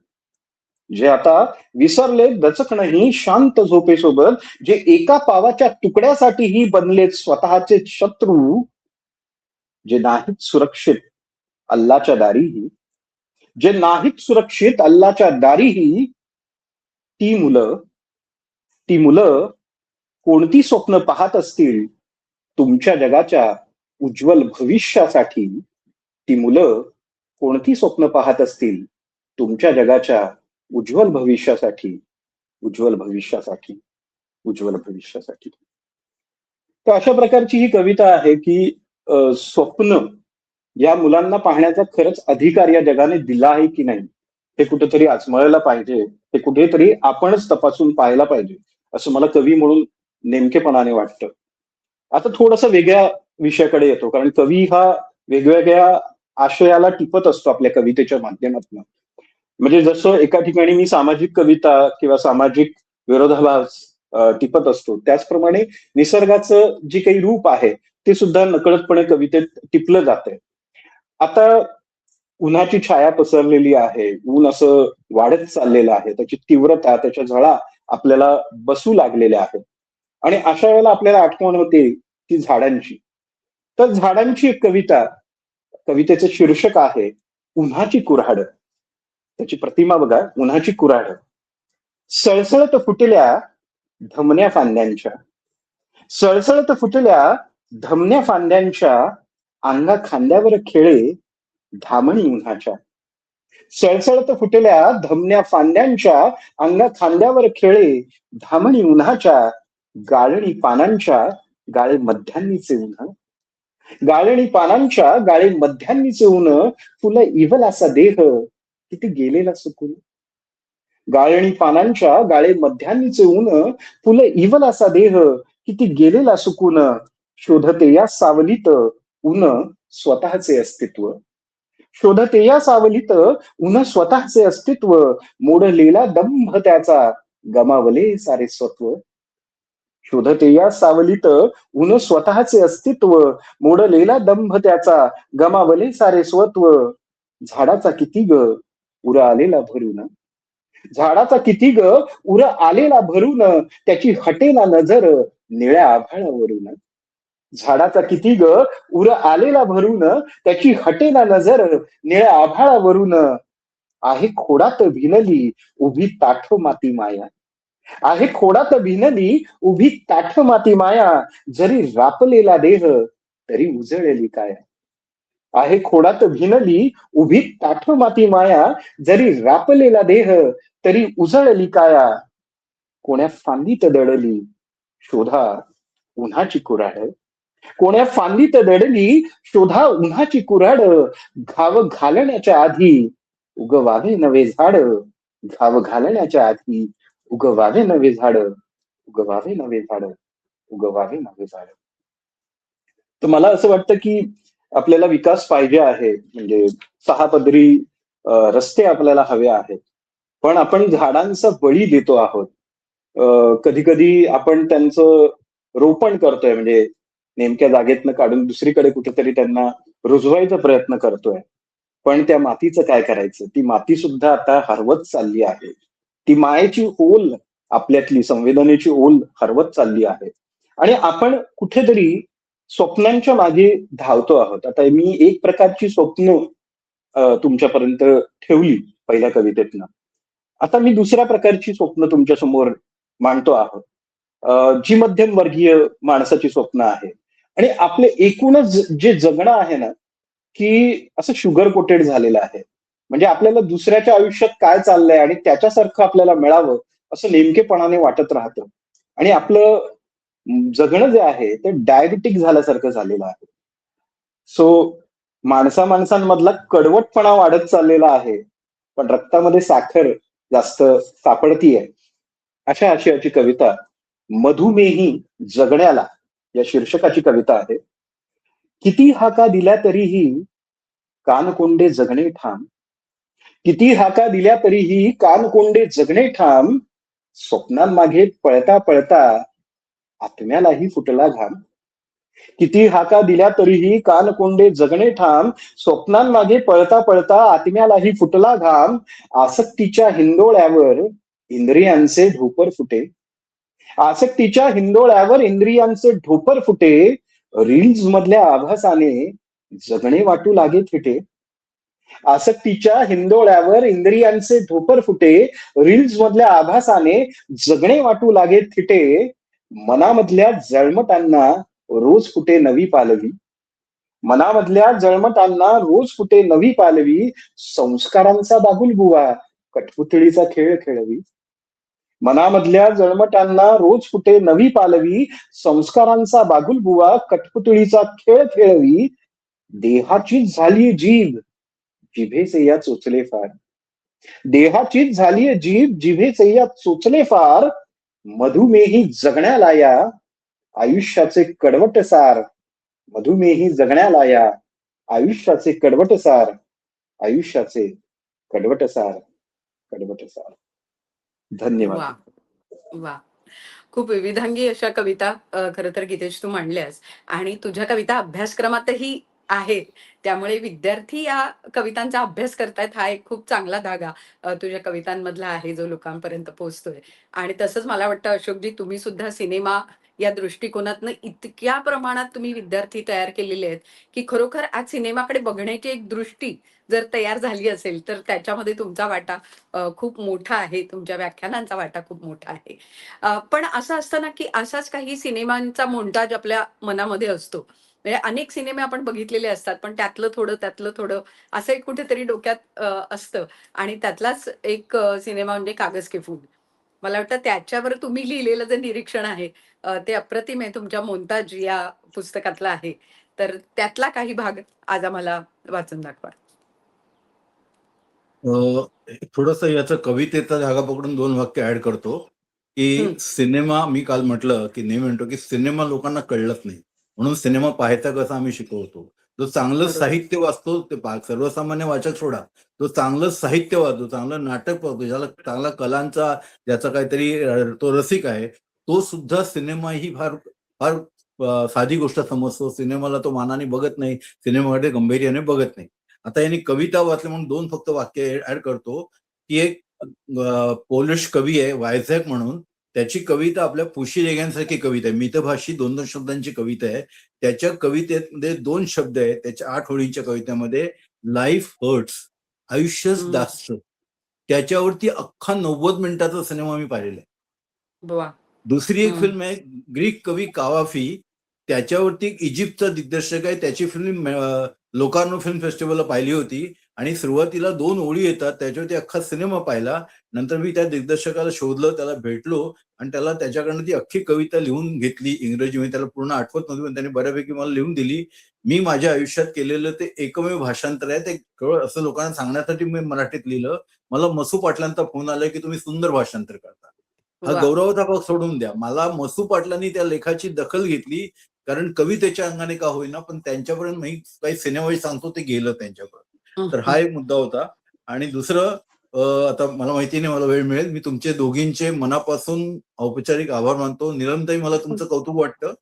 जे आता विसरले दचकणही शांत झोपेसोबत, जे एका पावाच्या तुकड्यासाठीही बनलेत स्वतःचे शत्रू, जे नाहीत सुरक्षित अल्लाच्या दारीही, जे नाहीत सुरक्षित अल्लाच्या दारीही, ती मुलं कोणती स्वप्न पाहत असतील तुमच्या जगाच्या उज्ज्वल भविष्यासाठी, ती मुलं कोणती स्वप्न पाहत असतील तुमच्या जगाच्या उज्ज्वल भविष्यासाठी, उज्ज्वल भविष्यासाठी, उज्ज्वल भविष्यासाठी. तर अशा प्रकारची ही कविता आहे की स्वप्न या मुलांना पाहण्याचा खरंच अधिकार या जगाने दिला आहे की नाही हे कुठेतरी आजमायला पाहिजे, हे कुठेतरी आपणच तपासून पाहायला पाहिजे असं मला कवी म्हणून नेमकेपणाने वाटतं. आता थोडंसं वेगळ्या विषयाकडे येतो, कारण कवी हा वेगवेगळ्या आशयाला टिपत असतो आपल्या कवितेच्या माध्यमातून. म्हणजे जसं एका ठिकाणी मी सामाजिक कविता किंवा सामाजिक विरोधाभास टिपत असतो, त्याचप्रमाणे निसर्गाचं जे काही रूप आहे ते सुद्धा नकळतपणे कवितेत टिपलं जातंय. आता उन्हाची छाया पसरलेली आहे, ऊन असं वाढत चाललेलं आहे, त्याची तीव्रता, त्याच्या झळा आपल्याला बसू लागलेल्या आहेत. आणि अशा वेळेला आपल्याला आठवण होते ती झाडांची. तर झाडांची एक कविता, कवितेचं शीर्षक आहे उन्हाची कुऱ्हाड. त्याची प्रतिमा बघा, उन्हाची कुऱ्हाड. सळसळत फुटल्या धमन्या फांद्यांच्या, सळसळत फुटल्या धमन्या फांद्यांच्या, अंगा खांद्यावर खेळे धामणी उन्हाच्या. सळसळत फुटल्या धमन्या फांद्यांच्या, अंगा खांद्यावर खेळे धामणी उन्हाच्या. गाळणी पानांच्या गाळे मध्यान्नीचे ऊन, गाळणी पानांच्या गाळे मध्यान्नीचे ऊन, फुलं इवल असा देह किती गेलेला सुकून. गाळणी पानांच्या गाळे मध्यान्नीचे ऊन, फुलं इवल असा देह किती गेलेला सुकून. शोधते या सावलीत ऊन स्वतःचे अस्तित्व, शोधते या सावलीत ऊन स्वतःचे अस्तित्व. मोडलेला दंभ त्याचा गमावले सारे स्वत्व, शोधते या सावलीत ऊन स्वतःचे अस्तित्व. मोडलेला दंभ त्याचा गमावले सारे स्वत्व. झाडाचा किती ग उर आलेला भरून, झाडाचा किती ग उर आलेला भरून, त्याची हटेना नजर निळ्या आभाळावरून. झाडाचा किती ग उर आलेला भरून, त्याची हटेना नजर निळ्या आभाळावरून. आहे खोडात भिनली उभी ताठ माती माया, आहे खोडात भिनली उभी ताठ माती माया. जरी रापलेला देह तरी उजळली काया, आहे खोडात भिनली उभी ताठ माती माया. जरी रापलेला देह तरी उजळली काया. कोण्या फांदीत दडली शोधा उन्हाची कुऱ्हाड, कोण्या फांदीत दडली शोधा उन्हाची कुऱ्हाड. घाव घालण्याच्या आधी उगवावे नवे झाड, घाव घालण्याच्या आधी उगवावे नवे झाड, उगवावे नवे झाड, उगवावे नवे झाड. तर मला असं वाटतं की आपल्याला विकास पाहिजे आहे, म्हणजे 6 पदरी रस्ते आपल्याला हवे आहेत, पण आपण झाडांचा बळी देतो आहोत. कधी कधी आपण त्यांचं रोपण करतोय, म्हणजे नेमक्या जागेतनं काढून दुसरीकडे कुठेतरी त्यांना रुजवायचा प्रयत्न करतोय. पण त्या मातीचं काय करायचं? ती माती सुद्धा आता हरवत चालली आहे. ती मायेची ओल, आपल्यातली संवेदनेची ओल हरवत चालली आहे. आणि आपण कुठेतरी स्वप्नांच्या मागे धावतो आहोत. आता मी एक प्रकारची स्वप्न तुमच्यापर्यंत ठेवली पहिल्या कवितेतनं. आता मी दुसऱ्या प्रकारची स्वप्न तुमच्या समोर मांडतो आहोत, जी मध्यमवर्गीय माणसाची स्वप्न आहे. आणि आपले एकूणच जे जगणं आहे ना, की असं शुगर कोटेड झालेलं आहे. म्हणजे आपल्याला दुसऱ्याच्या आयुष्यात काय चाललंय आणि त्याच्यासारखं आपल्याला मिळावं असं नेमकेपणाने वाटत राहतं. आणि आपलं जगणं जे आहे ते डायबिटिक झाल्यासारखं झालेलं आहे. सो माणसांमधला कडवटपणा वाढत चाललेला आहे, पण रक्तामध्ये साखर जास्त सापडतीये. अशा आशयाची कविता मधुमेही जगण्याला या शीर्षकाची कविता आहे. किती हाका दिल्या तरीही कानकोंडे जगणे ठाम, किती हाका दिल्या तरीही कानकोंडे जगणे ठाम. स्वप्नांमागे पळता पळता आत्म्यालाही फुटला घाम, किती हाका दिल्या तरीही कानकोंडे जगणे ठाम. स्वप्नांमागे पळता पळता आत्म्यालाही फुटला घाम. आसक्तीच्या हिंदोळ्यावर इंद्रियांचे ढोपर फुटे, आसक्तीच्या हिंदोळ्यावर इंद्रियांचे ढोपर फुटे. रील्स मधल्या आभासाने जगणे वाटू लागे थिटे, आसक्तीच्या हिंदोळ्यावर इंद्रियांचे ढोपर फुटे. रील्स मधल्या आभासाने जगणे वाटू लागे थिटे. मनामधल्या जळमटांना रोज फुटे नवी पालवी, मनामधल्या जळमटांना रोज फुटे नवी पालवी. संस्कारांचा बागुलबुवा कठपुतळीचा खेळ खेळवी, मनामधल्या जळमटांना रोज फुटे नवी पालवी. संस्कारांचा बागुलबुवा कठपुतळीचा खेळ खेळवी. देहाचीच झाली जीभ जिभेचे या चोचले फार, देहाचीच झालीय जीभ जिभेचे या चोचले फार. मधुमेही जगण्याला या आयुष्याचे कडवट सार, मधुमेही जगण्याला या आयुष्याचे कडवट सार, आयुष्याचे कडवट सार, कडवट सार. धन्यवाद. वा वा, खूप विविधांगी अशा कविता खरं तर गीतेश तू मांडल्यास, आणि तुझ्या कविता अभ्यासक्रमातही आहेत. त्यामुळे विद्यार्थी या कवितांचा अभ्यास करतायत हा एक खूप चांगला धागा तुझ्या कवितांमधला आहे जो लोकांपर्यंत पोहोचतोय. आणि तसंच मला वाटतं अशोकजी तुम्ही सुद्धा सिनेमा या दृष्टिकोनातनं इतक्या प्रमाणात तुम्ही विद्यार्थी तयार केलेले आहेत, की खरोखर आज सिनेमाकडे बघण्याची एक दृष्टी जर तयार झाली असेल, तर त्याच्यामध्ये तुमचा वाटा खूप मोठा आहे. तुमच्या व्याख्यानांचा वाटा खूप मोठा आहे. पण असं असतं ना, की असाच काही सिनेमांचा मोंटाज आपल्या मनामध्ये असतो. म्हणजे अनेक सिनेमे आपण बघितलेले असतात, पण त्यातलं थोडं, त्यातलं थोडं असं एक कुठेतरी डोक्यात असतं आणि त्यातलाच एक सिनेमा म्हणजे कागज के फूल. मला वाटतं त्याच्यावर तुम्ही लिहिलेलं जे निरीक्षण आहे ते अप्रतिम आहे तुमच्या मोन्ताज या पुस्तकातलं आहे. तर त्यातला काही भाग आज आम्हाला वाचून दाखवा. थोडंसं याचं कवितेचा धागा पकडून 2 वाक्य ऍड करतो, की हं, सिनेमा मी काल म्हटलं, की नेहमी म्हणतो, की सिनेमा लोकांना कळलंच नाही. म्हणून सिनेमा पाहायचा कसा आम्ही शिकवतो. जो चांगलं बरोबर. साहित्य वाचतो ते सर्वसामान्य वाचक सोडा. जो चांगलं साहित्य वाचतो, चांगलं नाटक वाचतो, ज्याला चांगला कलांचा ज्याचा काहीतरी तो रसिक आहे, तो सुद्धा सिनेमा ही फार फार साधी गोष्ट समजतो. सिनेमाला तो मानाने बघत नाही. सिनेमाकडे गांभीर्याने बघत नाही. आता यांनी कविता वाचली म्हणून 2 फक्त वाक्य ऍड करतो, की एक पोलिश कवी आहे वायझॅक म्हणून. त्याची कविता आपल्या पुशी लेग्यांसारखी कविता आहे. मितभाषी 2-2 शब्दांची कविता आहे. त्याच्या कवितेमध्ये 2 शब्द आहेत. त्याच्या 8 ओळींच्या कवितेमध्ये लाईफ हर्ट्स, आयुष्यच हं. दासतं. त्याच्यावरती अख्खा 90 मिनिटाचा सिनेमा मी पाहिलेला आहे. वाह! दुसरी एक हं. फिल्म आहे ग्रीक कवी कावाफी. त्याच्यावरती एक इजिप्तचा दिग्दर्शक आहे. त्याची फिल्म लोकार्नो फिल्म फेस्टिव्हलला पाहिली होती आणि सुरुवातीला 2 ओळी येतात. त्याच्यावरती अख्खा सिनेमा पाहिला. नंतर मी त्या दिग्दर्शकाला शोधलं, त्याला भेटलो आणि त्याला त्याच्याकडनं ती अख्खी कविता लिहून घेतली इंग्रजीमध्ये. त्याला पूर्ण आठवत नव्हती, पण त्याने बऱ्यापैकी मला लिहून दिली. मी माझ्या आयुष्यात केलेलं ते एकमेव भाषांतर आहे. ते केवळ असं लोकांना सांगण्यासाठी मी मराठीत लिहिलं. मला मसू पाटलांचा फोन आलाय, की तुम्ही सुंदर भाषांतर करता. हा वाह! गौरवाचा भाग सोडून द्या. मला मसू पाटलांनी त्या लेखाची दखल घेतली. कारण कवितेच्या अंगाने का होईना, पण त्यांच्यापर्यंत मी काही सिनेमाही सांगतो ते गेलं त्यांच्यापर्यंत. हं, तर हा हं. एक मुद्दा होता. आणि दुसरं आता मला माहिती नाही मला वेळ मिळेल. मी तुमचे दोघींचे मनापासून औपचारिक आभार मानतो. नीलमताई मला तुमचं कौतुक वाटतं,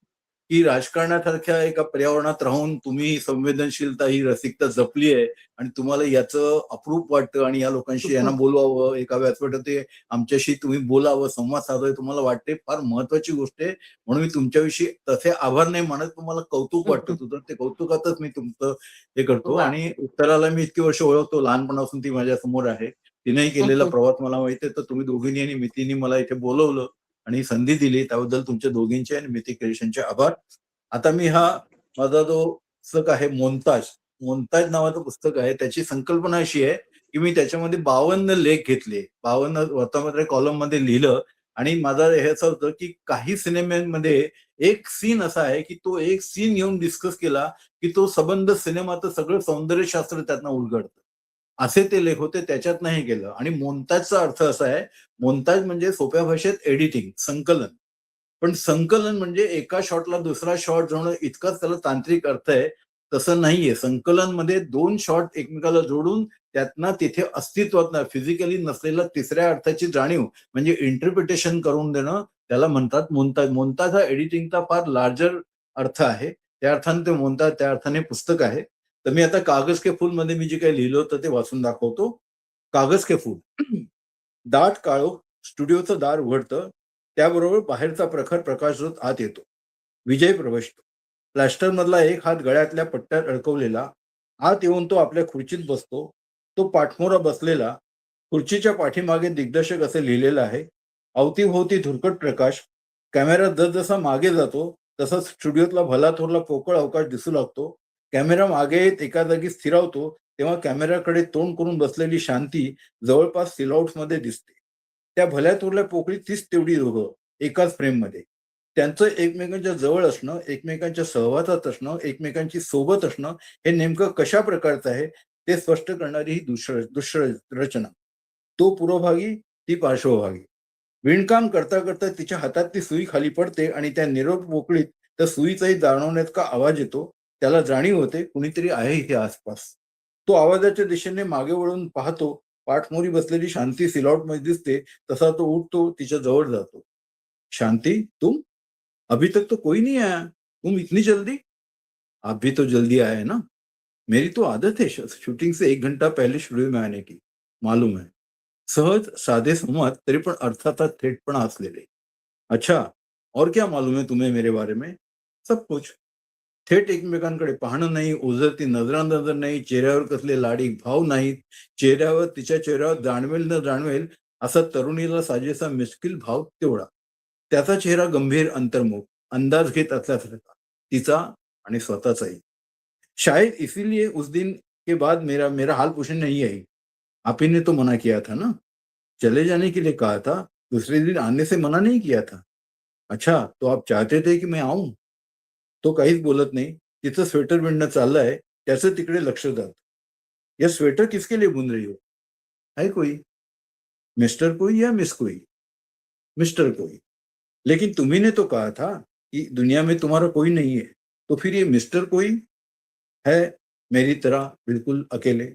की राजकारणासारख्या एका पर्यावरणात राहून तुम्ही ही संवेदनशीलता, ही रसिकता जपली आहे आणि तुम्हाला याचं अप्रूप वाटतं आणि या लोकांशी यांना बोलवावं, एका व्यासपीठात आमच्याशी तुम्ही बोलावं, संवाद साधावा तुम्हाला वाटते फार महत्वाची गोष्ट आहे. म्हणून मी तुमच्याविषयी तसे आभार नाही मानत, पण मला कौतुक हं, वाटतं हं. तुझं. ते कौतुकातच मी तुमचं हे करतो. वाह! आणि उत्तराला मी इतकी वर्ष ओळखतो, लहानपणापासून ती माझ्या समोर आहे. तिनेही हं, केलेला हं. प्रवास मला माहिती आहे. तर तुम्ही दोघींनी आणि मितींनी मला इथे बोलवलं आणि संधी दिली त्याबद्दल तुमच्या दोघींचे आणि मिती क्रिएशनचे आभार. आता मी माझा जो पुस्तक आहे मोन्ताज, मोन्ताज नावाचं पुस्तक आहे. त्याची संकल्पना अशी आहे, की मी त्याच्यामध्ये 52 लेख घेतले. 52 वर्तमानपत्र कॉलममध्ये लिहिलं आणि माझं हे असं होतं, की काही सिनेमांमध्ये एक सीन असा आहे, की तो एक सीन घेऊन डिस्कस केला, की तो संबंध सिनेमाचं सगळं सौंदर्यशास्त्र त्यातनं उलगडतं. असे ते लेख होते, त्याच्यातनं हे केलं. आणि मोन्ताजचा अर्थ असा आहे, मोन्ताज म्हणजे सोप्या भाषेत एडिटिंग, संकलन. पण संकलन म्हणजे एका शॉटला दुसरा शॉट जोडणं इतकाच त्याला तांत्रिक अर्थ आहे. तसं नाहीये. संकलनमध्ये 2 शॉट एकमेकाला जोडून त्यातनं तिथे अस्तित्वात फिजिकली नसलेल्या तिसऱ्या अर्थाची जाणीव म्हणजे इंटरप्रिटेशन करून देणं त्याला म्हणतात मोन्ताज. मोन्ताज हा एडिटिंगचा फार लार्जर अर्थ आहे. त्या अर्थाने ते मोन्ताज, त्या अर्थाने पुस्तक आहे. तर मी आता कागज के फूल मध्ये मी जे काही लिहिलं होतं ते वाचून दाखवतो. कागज के फूल. दाट काळोख स्टुडिओचं दार उघडतं. त्याबरोबर बाहेरचा प्रखर प्रकाशझोत आत येतो. विजय प्रवेशतो. प्लॅस्टरमधला एक हात गळ्यातल्या पट्ट्यात अडकवलेला. आत येऊन तो आपल्या खुर्चीत बसतो. तो पाठमोरा बसलेला. खुर्चीच्या पाठीमागे दिग्दर्शक असे लिहिलेलं आहे. अवतीभोवती धुरकट प्रकाश. कॅमेरा जसजसा मागे जातो तसा स्टुडिओतला भलाथोरला पोकळ अवकाश दिसू लागतो. कॅमेरा मागे येत एका जागी स्थिरावतो तेव्हा कॅमेऱ्याकडे तोंड करून बसलेली शांती जवळपास सिलआउट्समध्ये दिसते. त्या भल्या थोरल्या पोकळी तीच तेवढी दोघं एकाच फ्रेममध्ये. त्यांचं एकमेकांच्या जवळ असणं, एकमेकांच्या सहवासात असणं, एकमेकांची सोबत असणं हे नेमकं कशा प्रकारचं आहे ते स्पष्ट करणारी ही दृश्य रचना. तो पुरोभागी, ती पार्श्वभागी. विणकाम करता करता तिच्या हातातली सुई खाली पडते आणि त्या निरोप पोकळीत त्या सुईचाही जाणवण्यात का आवाज येतो. त्याला जाणीव होते कुणीतरी आहे इथे आसपास. तो आवाजाच्या दिशेने मागे वळून पाहतो. पाठमोरी बसलेली शांती सिलॉटमध्ये दिसते. तसा तो उठतो, तिच्या जवळ जातो. शांती, तुम? अभी तक तो कोई नहीं आया. तुम इतनी जल्दी? अभी तो जल्दी आया ना. मेरी तो आदत है शूटिंग से 1 घंटा पहले स्टुडिओ में आने की, मालूम है. सहज साधे संवाद तरी पण अर्थातच थेटपणा असलेले. अच्छा, और क्या मालूम है तुम्हें मेरे बारे में? सब कुछ. थेट एकमेकांकडे पाहणं नाही, ओझरती नजरानजर नाही, चेहऱ्यावर कसले लाडिक भाव नाहीत, तिच्या चेहऱ्यावर जाणवेल न जाणवेल असा तरुणीला साजेसा मिश्किल भाव तेवढा. त्याचा चेहरा गंभीर अंतर्मुख, अंदाज घेत असल्यासारखा, तिचा आणि स्वतःचाही. शायद इसीलिए उस दिन के बाद मेरा मेरा हाल पूछने नहीं आई. आप ही ने तो मना किया था ना? चले जाने के लिए कहा था, दूसरे दिन आने से मना नहीं किया था. अच्छा, तो आप चाहते थे की मैं आऊं? तो काहीच बोलत नाही. तिचं स्वेटर विणणं चाललंय, त्याचं तिकडे लक्ष जातं. "ये स्वेटर किसके लिए बुन रही हो?" "है कोई." "मिस्टर कोई या मिस कोई?" "मिस्टर कोई." "लेकिन तुम्ही ने तो कहा था कि दुनिया में तुम्हारा कोई नहीं है. तो फिर ये मिस्टर कोई है मेरी तरह बिलकुल अकेले."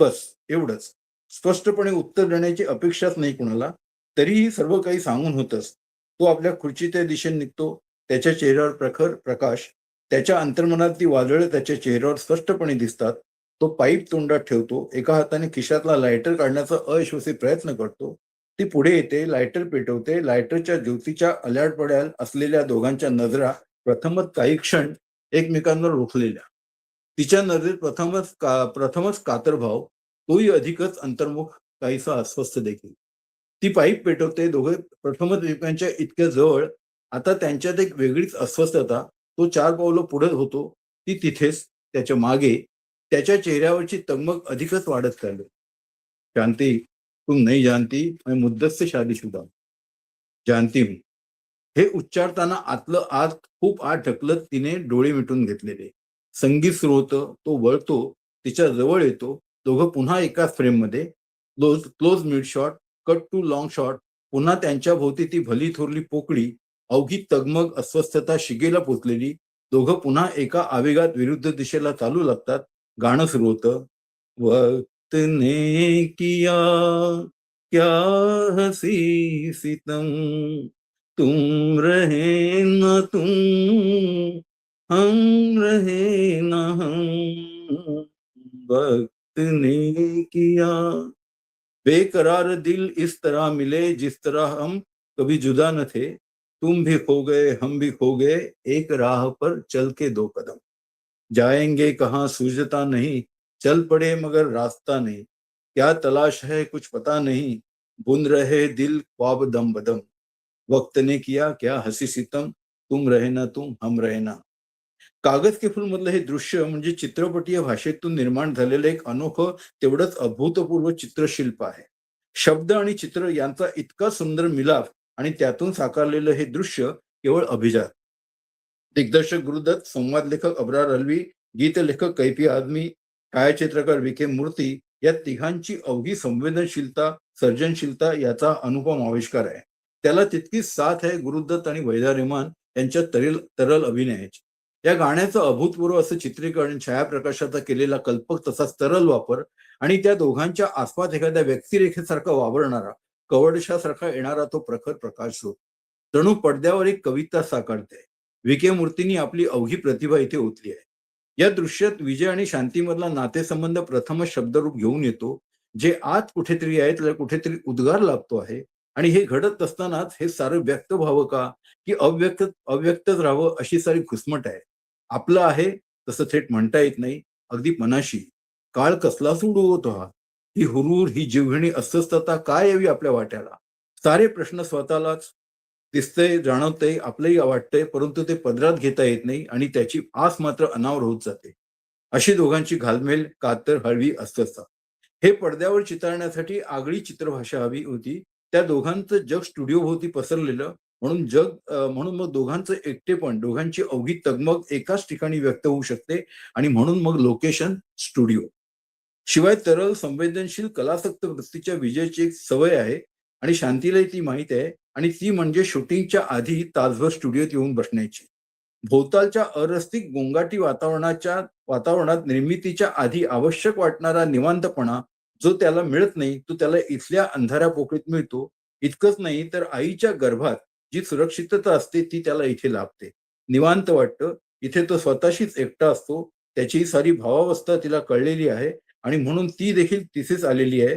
बस एवढंच. स्पष्टपणे उत्तर देण्याची अपेक्षाच नाही कुणाला. तरीही सर्व काही सांगून होतंच. तो आपल्या खुर्चीच्या दिशेने निघतो. त्याच्या चेहऱ्यावर प्रखर प्रकाश. त्याच्या अंतर्मनातली वादळं त्याच्या चेहऱ्यावर स्पष्टपणे दिसतात. तो पाईप तोंडात ठेवतो. एका हाताने खिशातला लायटर काढण्याचा अयशस्वी प्रयत्न करतो. ती पुढे येते, लायटर पेटवते. लायटरच्या ज्योतीच्या अल्याडपड्याल असलेल्या दोघांच्या नजरा प्रथमच काही क्षण एकमेकांवर रोखलेल्या. तिच्या नजरेत प्रथमच कातरभाव, तोही अधिकच अंतर्मुख, काहीसा अस्वस्थ देखील. ती पाईप पेटवते. दोघे प्रथमच एकमेकांच्या इतक्या जवळ. आता त्यांच्यात एक वेगळीच अस्वस्थता. तो 4 पावलं पुढे होतो. ती तिथेच, त्याच्या मागे. त्याच्या चेहऱ्यावरची तगमग अधिकच वाढत चालली. "शांती, तुम नहीं जानती, मैं मुद्दत से शादीशुदा हूं." "जानती हूं." हे उच्चारताना आतलं आत खूप आत ढकलत तिने डोळे मिटून घेतलेले. संगीत सुरू होतं. तो वळतो, तिच्या जवळ येतो. दोघं पुन्हा एकाच फ्रेममध्ये. Close mid shot, cut to long shot. पुन्हा त्यांच्या भोवती ती भली थोरली पोकळी, अवघी तगमग, अस्वस्थता शिगेला पोचलेली. दोघं पुन्हा एका आवेगात विरुद्ध दिशेला चालू लागतात. गाणं सुरू होतं. वक्त ने किया क्या हसी सितम, तुम रहे न तुम, हम रहे न हम, वक्त ने किया. बेकरार दिल इस तरह मिले जिस तरह हम कभी जुदा न थे. तुम भी खो गए, हम भी खो गए, एक राह पर चल के 2 कदम. जाएंगे कहाँ सूझता नहीं, चल पड़े मगर रास्ता नहीं. क्या तलाश है कुछ पता नहीं, बुन रहे दिल ख्वाब दम बदम. वक्त ने किया क्या हसी सितम, तुम रहे ना तुम, हम रहे ना. कागद के फूल मधलं हे दृश्य म्हणजे चित्रपटीय भाषेतून निर्माण झालेलं एक अनोखं, तेवढंच अभूतपूर्व चित्रशिल्प आहे. शब्द आणि चित्र यांचा इतका सुंदर मिलाफ आणि त्यातून साकारलेलं हे दृश्य केवळ अभिजात. दिग्दर्शक गुरुदत्त, संवाद लेखक अब्रार अल्वी, गीत लेखक कैफी आझमी, छायाचित्रकार विखे मूर्ती, या तिघांची अवघी संवेदनशीलता, सर्जनशीलता याचा अनुपम आविष्कार आहे. त्याला तितकीच साथ आहे गुरुदत्त आणि वैदा रेहमान यांच्या तरल अभिनयाची. या गाण्याचं अभूतपूर्व असं चित्रीकरण, छायाप्रकाशाचा केलेला कल्पक तसाच तरल वापर आणि त्या दोघांच्या आसपास एखाद्या व्यक्तिरेखेसारखा वावरणारा, कवडशासारखा येणारा तो प्रखर प्रकाश स्रोत जणू पडद्यावर एक कविता साकारते. विखे मूर्तींनी आपली अवघी प्रतिभा इथे ओतली आहे. या दृश्यात विजय आणि शांतीमधला नातेसंबंध प्रथमच शब्दरूप घेऊन येतो. जे आत कुठेतरी आहे त्याला कुठेतरी उद्गार लागतो आहे. आणि हे घडत असतानाच हे सारं व्यक्त व्हावं का, की अव्यक्तच राहावं अशी सारी घुसमट आहे. आपलं आहे तसं थेट म्हणता येत नाही. अगदी मनाशी. काळ कसला सोडवतो हा. ही हुरूर, ही जिव्हाणी अस्वस्थता काय यावी आपल्या वाट्याला. सारे प्रश्न स्वतःलाच दिसतंय, जाणवतंय, आपलंही वाटतंय, परंतु ते पदरात घेता येत नाही आणि त्याची आस मात्र अनावर होत जाते. अशी दोघांची घालमेल, कातर, हळवी अस्वस्थता. हे पडद्यावर चितारण्यासाठी आगळी चित्रभाषा हवी होती. त्या दोघांचं जग स्टुडिओभोवती पसरलेलं, म्हणून मग दोघांचं एकटेपण, दोघांची अवघी तगमग एकाच ठिकाणी व्यक्त होऊ शकते आणि म्हणून मग लोकेशन स्टुडिओ. शिवाय तरल, संवेदनशील, कलासक्त वृत्तीच्या विजयची एक सवय आहे आणि शांतीलाही ती माहीत आहे. आणि ती म्हणजे शूटिंगच्या आधी तासभर स्टुडिओत येऊन बसण्याची. भोवतालच्या अरस्तिक गोंगाटी वातावरणात निर्मितीच्या आधी आवश्यक वाटणारा निवांतपणा जो त्याला मिळत नाही, तो त्याला इथल्या अंधाऱ्या पोकळीत मिळतो. इतकंच नाही तर आईच्या गर्भात जी सुरक्षितता असते ती त्याला इथे लाभते. निवांत वाटतं. इथे तो स्वतःशीच एकटा असतो. त्याची सारी भावावस्था तिला कळलेली आहे आणि म्हणून ती देखील तिथेच आलेली आहे.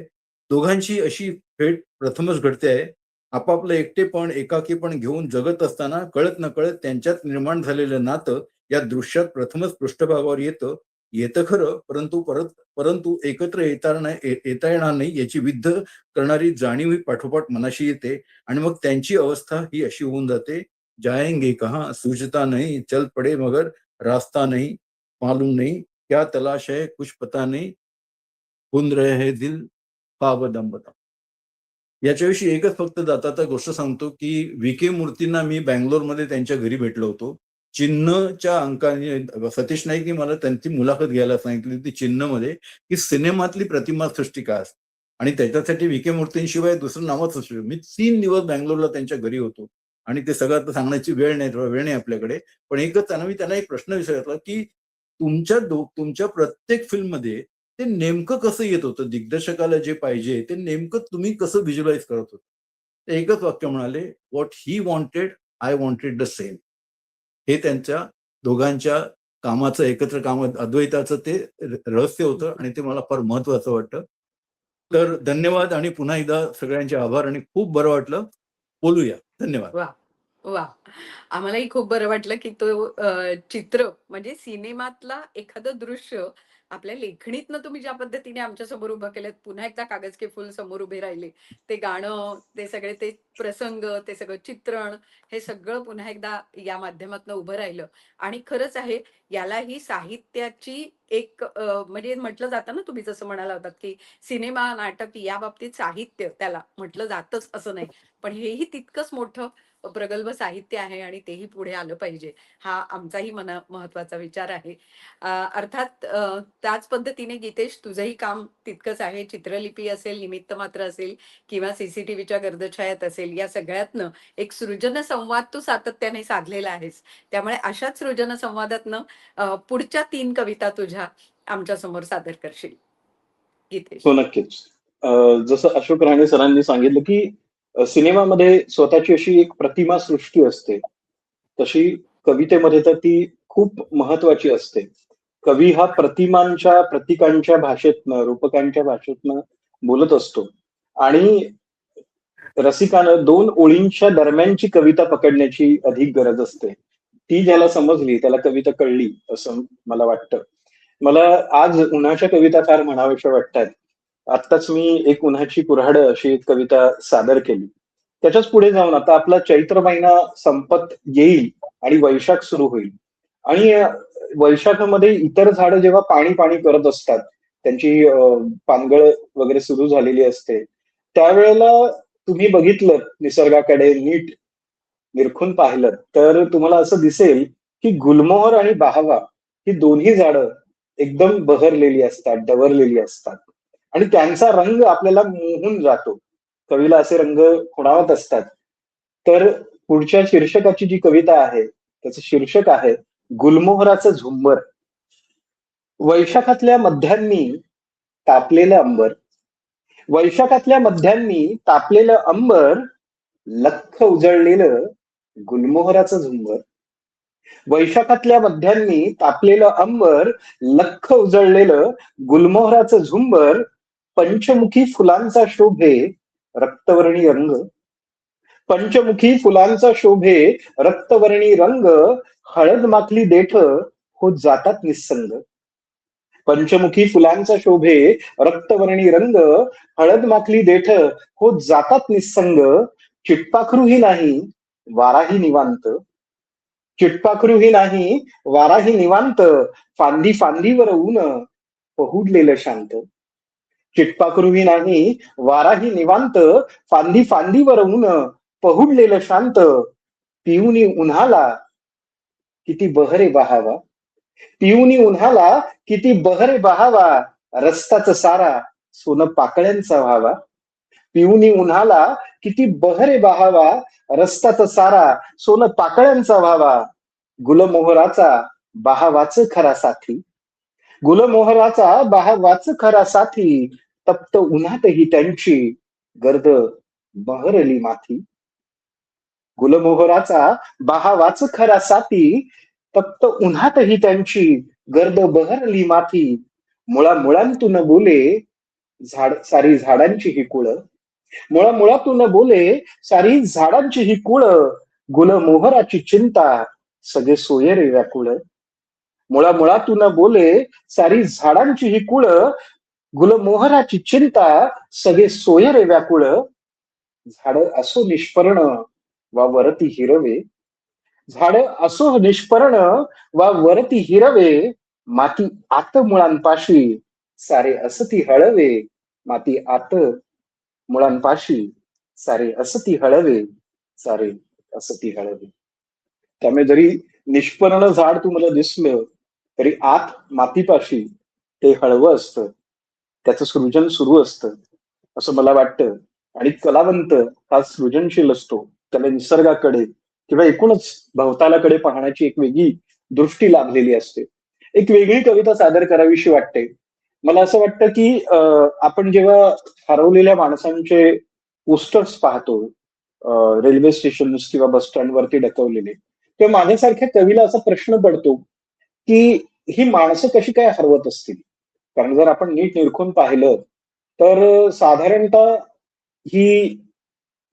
दोघांची अशी भेट प्रथमच घडते आहे. आपापलं एकटेपण, एकाकीपण घेऊन जगत असताना कळत नकळत त्यांच्यात निर्माण झालेलं नातं या दृश्यात प्रथमच पृष्ठभागावर येतं खरं, परंतु एकत्र येता येणार नाही याची विद्ध करणारी जाणीव ही पाठोपाठ मनाशी येते आणि मग त्यांची अवस्था ही अशी होऊन जाते, जाएंगे कहाँ सूझता नहीं, चल पडे मगर रास्ता नहीं, मालूम नहीं क्या तलाश है कुछ पता नहीं, हुन रहे है दिल ख्वाब दम बता. याच्याविषयी एकच फक्त दाता गोष्ट सांगतो की विके मूर्तींना मी बँगलोरमध्ये त्यांच्या घरी भेटलो होतो. चिन्हच्या अंकाने सतीश नाईकनी मला त्यांची मुलाखत घ्यायला सांगितली होती चिन्हमध्ये, की सिनेमातली प्रतिमा सृष्टी काय असते आणि त्याच्यासाठी विके मूर्तींशिवाय दुसरं नावच असू. मी 3 दिवस बँगलोरला त्यांच्या घरी होतो आणि ते सगळं आता सांगण्याची वेळ नाही आपल्याकडे. पण एकच मी त्यांना एक प्रश्न विचारला की तुमच्या प्रत्येक फिल्ममध्ये ते नेमकं कसं येत होतं, दिग्दर्शकाला जे पाहिजे ते नेमकं तुम्ही कसं व्हिज्युअलाइज करत होता? ते एकच वाक्य म्हणाले, "what he wanted, I wanted the same." हे त्यांच्या दोघांच्या कामाचं एकत्र काम अद्वैताचं ते रहस्य होतं आणि ते मला फार महत्वाचं वाटतं. तर धन्यवाद आणि पुन्हा एकदा सगळ्यांचे आभार आणि खूप बरं वाटलं. बोलूया. धन्यवाद. वा वा आम्हालाही खूप बरं वाटलं की तो चित्र म्हणजे सिनेमातला एखादं दृश्य आपल्या लेखणीतनं तुम्ही ज्या पद्धतीने आमच्या समोर उभं केलं, पुन्हा एकदा कागज के फूल समोर उभे राहिले, ते गाणं, ते सगळे ते प्रसंग, ते सगळं चित्रण, हे सगळं पुन्हा एकदा या माध्यमातून उभं राहिलं. आणि खरंच आहे, याला ही साहित्याची एक म्हणजे म्हटलं जातं ना, तुम्ही जसं म्हणाला होतात की सिनेमा, नाटक या बाबतीत साहित्य त्याला म्हटलं जातच असं नाही, पण हेही तितकंच मोठं प्रगल्भ साहित्य आहे आणि तेही पुढे आलं पाहिजे, हा आमचाही महत्वाचा विचार आहे. अर्थात त्याच पद्धतीने गीतेश तुझंही काम तितकंच आहे. चित्रलिपी असेल, निमित्त मात्र असेल किंवा सीसीटीव्हीच्या गर्दछायात असेल, या सगळ्यातनं एक सृजन संवाद तू सातत्याने साधलेला आहेस. त्यामुळे अशाच सृजन संवादातनं पुढच्या 3 कविता तुझ्या आमच्या समोर सादर करशील गीतेश. हो, नक्कीच. जसं अशोक राणे सरांनी सांगितलं की सिनेमामध्ये स्वतःची अशी एक प्रतिमा सृष्टी असते, तशी कवितेमध्ये तर ती खूप महत्वाची असते. कवी हा प्रतिमांच्या, प्रतीकांच्या भाषेतनं, रूपकांच्या भाषेतनं बोलत असतो आणि रसिकानं 2 ओळींच्या दरम्यानची कविता पकडण्याची अधिक गरज असते. ती ज्याला समजली त्याला कविता कळली असं मला वाटतं. मला आज उन्हाच्या कविता फार म्हणाव्याशा वाटतात. आत्ताच मी एक उन्हाची कुऱ्हाड अशी एक कविता सादर केली. त्याच्याच पुढे जाऊन आता आपला चैत्र महिना संपत येईल आणि वैशाख सुरू होईल आणि वैशाखामध्ये इतर झाडं जेव्हा पाणी पाणी करत असतात, त्यांची पानगळ वगैरे सुरू झालेली असते, त्यावेळेला तुम्ही बघितलं निसर्गाकडे नीट निरखून पाहिलं तर तुम्हाला असं दिसेल की गुलमोहर आणि बहावा ही दोन्ही झाडं एकदम बहरलेली असतात, डवरलेली असतात आणि त्यांचा रंग आपल्याला मोहून जातो. कवीला असे रंग खुणावत असतात. तर पुढच्या शीर्षकाची जी कविता आहे त्याचं शीर्षक आहे गुलमोहराचं झुंबर. वैशाखातल्या मध्यांनी तापलेलं अंबर, वैशाखातल्या मध्यांनी तापलेलं अंबर, लख्ख उजळलेलं गुलमोहराचं झुंबर. वैशाखातल्या मध्यांनी तापलेलं अंबर, लख्ख उजळलेलं गुलमोहराचं झुंबर, पंचमुखी फुलांचा शोभे रक्तवर्णी रंग, पंचमुखी फुलांचा शोभे रक्तवर्णी रंग, हळद माखली देठ होत जातात निस्संग. पंचमुखी फुलांचा शोभे रक्तवर्णी रंग, हळद माखली देठ होत जातात निस्संग. चिटपाखरूही नाही वाराही निवांत, चिटपाखरूही नाही वाराही निवांत, फांदी फांदीवर ऊन पहुडलेलं शांत. चिटपाखरूही नाही वाराही निवांत, फांदी फांदीवर ऊन पहुडलेलं शांत. पिऊनी उन्हाला किती बहरे बहावा, पिऊनी उन्हाला किती बहरे बहावा, रस्ताच सारा सोनं पाकळ्यांचा व्हावा. पिऊनी उन्हाला किती बहरे बहावा, रस्ताच सारा सोनं पाकळ्यांचा व्हावा. गुलमोहराचा बहावाच खरा साथी, गुलमोहराचा बहावाच खरा साथी, तप्त उन्हातही त्यांची गर्द बहरली माथी. गुलमोहराचा बहावाच खरा साथी, तप्त उन्हातही त्यांची गर्द बहरली माथी, मुळामुळांतून बोले सारी झाडांची ही कुळं. मुळामुळातून बोले सारी झाडांची ही कुळं, गुल मोहराची चिंता सगळे सोयरे व्याकुळ. मुळामुळातून बोले सारी झाडांची ही कुळं, गुलमोहराची चिंता सगळे सोयरे व्याकुळ. झाड असो निष्पर्ण वा वरती हिरवे, झाड असो निष्पर्ण वा वरती हिरवे, माती आत मुळांपाशी सारे असती हळवे. माती आत मुळांपाशी सारे असती हळवे, सारे असती हळवे. त्यामुळे जरी निष्पर्ण झाड तुम्हाला दिसलं तरी आत मातीपाशी ते हळवं असतं, त्याचं सृजन सुरू असतं असं मला वाटतं. आणि कलावंत हा सृजनशील असतो, त्याला निसर्गाकडे किंवा एकूणच भवतालाकडे पाहण्याची एक वेगळी दृष्टी लाभलेली असते. एक वेगळी कविता सादर करावीशी वाटते. मला असं वाटतं की आपण जेव्हा हरवलेल्या माणसांचे पोस्टर्स पाहतो रेल्वे स्टेशन किंवा बस स्टँडवरती ढकवलेले, तेव्हा माझ्यासारख्या कवीला असा प्रश्न पडतो की ही माणसं कशी काय हरवत असतील. कारण जर आपण नीट निरखून पाहिलं तर साधारणतः ही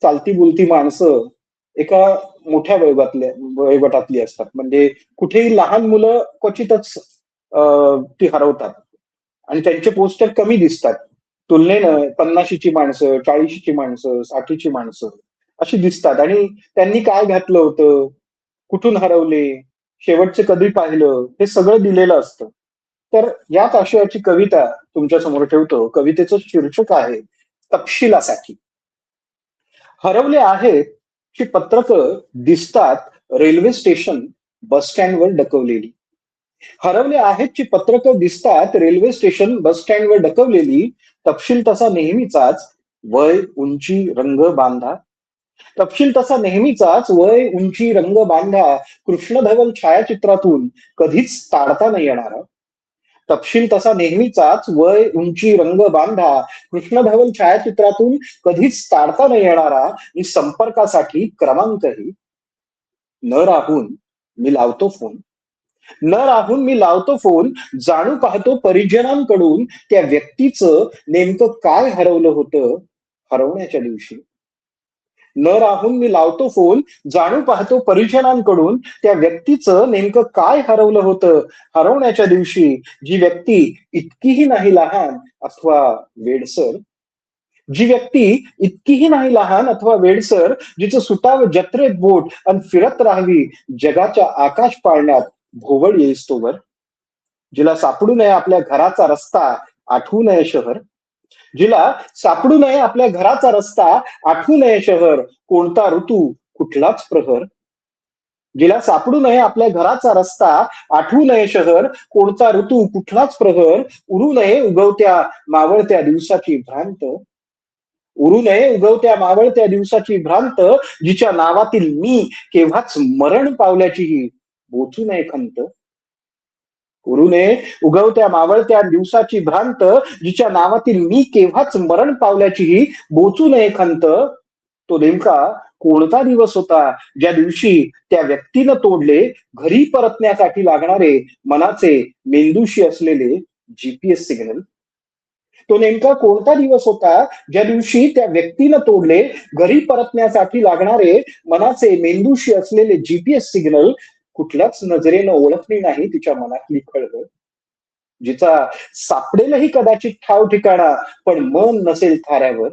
चालती बोलती माणसं एका मोठ्या वयोगटातली असतात. म्हणजे कुठेही लहान मुलं क्वचितच ती हरवतात आणि त्यांचे पोस्टर कमी दिसतात. तुलनेनं 50ची माणसं, 40ची माणसं, 60ची माणसं अशी दिसतात. आणि त्यांनी काय घातलं होतं, कुठून हरवले, शेवटचे कधी पाहिलं, हे सगळं दिलेलं असतं. तर याच आशयाची कविता तुमच्या समोर ठेवतो. कवितेचं शीर्षक आहे तपशिलासाठी. हरवले आहेत ही पत्रकं दिसतात रेल्वे स्टेशन बस स्टँडवर ढकवलेली. हरवले आहेत ची पत्रकं दिसतात रेल्वे स्टेशन बस स्टँडवर ढकवलेली. तपशील तसा नेहमीचाच, वय उंची रंग बांधा. तपशील तसा नेहमीचाच, वय उंची रंग बांधा. कृष्णधवल छायाचित्रातून कधीच ताडता न येणारा. तपशील तसा नेहमीचाच, वय उंची रंग बांधा. कृष्णधवल छायाचित्रातून कधीच ताडता न येणारा. आणि संपर्कासाठी क्रमांकही. न राहून मी लावतो फोन, न राहून मी लावतो फोन. जाणू पाहतो परिजनांकडून त्या व्यक्तीचं नेमकं काय हरवलं होतं हरवण्याच्या दिवशी. न राहून मी लावतो फोन, जाणू पाहतो परिजनांकडून त्या व्यक्तीचं नेमकं काय हरवलं होतं हरवण्याच्या दिवशी. जी व्यक्ती इतकीही नाही लहान अथवा वेडसर, जी व्यक्ती इतकीही नाही लहान अथवा वेडसर, जिचं सुटावं जत्रेत बोट आणि फिरत राहावी जगाच्या आकाश पाळण्यात भोवळ येईस्तोवर. जिला सापडू नये आपल्या घराचा रस्ता, आठवू नये शहर. जिला सापडू नये आपल्या घराचा रस्ता, आठवू नये शहर. कोणता ऋतू कुठलाच प्रहर. जिला सापडू नये आपल्या घराचा रस्ता, आठवू नये शहर. कोणता ऋतू कुठलाच प्रहर. उरू नये उगवत्या मावळत्या दिवसाची भ्रांत. उरू नये उगवत्या मावळत्या दिवसाची भ्रांत. जिच्या नावातील मी केव्हाच मरण पावल्याचीही बोचू नये खंत. उरू नये उगवत्या मावळत्या दिवसाची भ्रांत. जिच्या नावातील मी केव्हाच मरण पावल्याचीही बोचू नये खंत. तो नेमका कोणता दिवस होता ज्या दिवशी त्या व्यक्तीनं तोडले घरी परतण्यासाठी लागणारे मनाचे मेंदूशी असलेले जीपीएस सिग्नल. तो नेमका कोणता दिवस होता ज्या दिवशी त्या व्यक्तीनं तोडले घरी परतण्यासाठी लागणारे मनाचे मेंदूशी असलेले जीपीएस सिग्नल. कुठल्याच नजरेनं ओळखली नाही तिच्या मनातली खळबळ. जिचा सापडेलही कदाचित ठाव ठिकाणा पण मन नसेल थाऱ्यावर.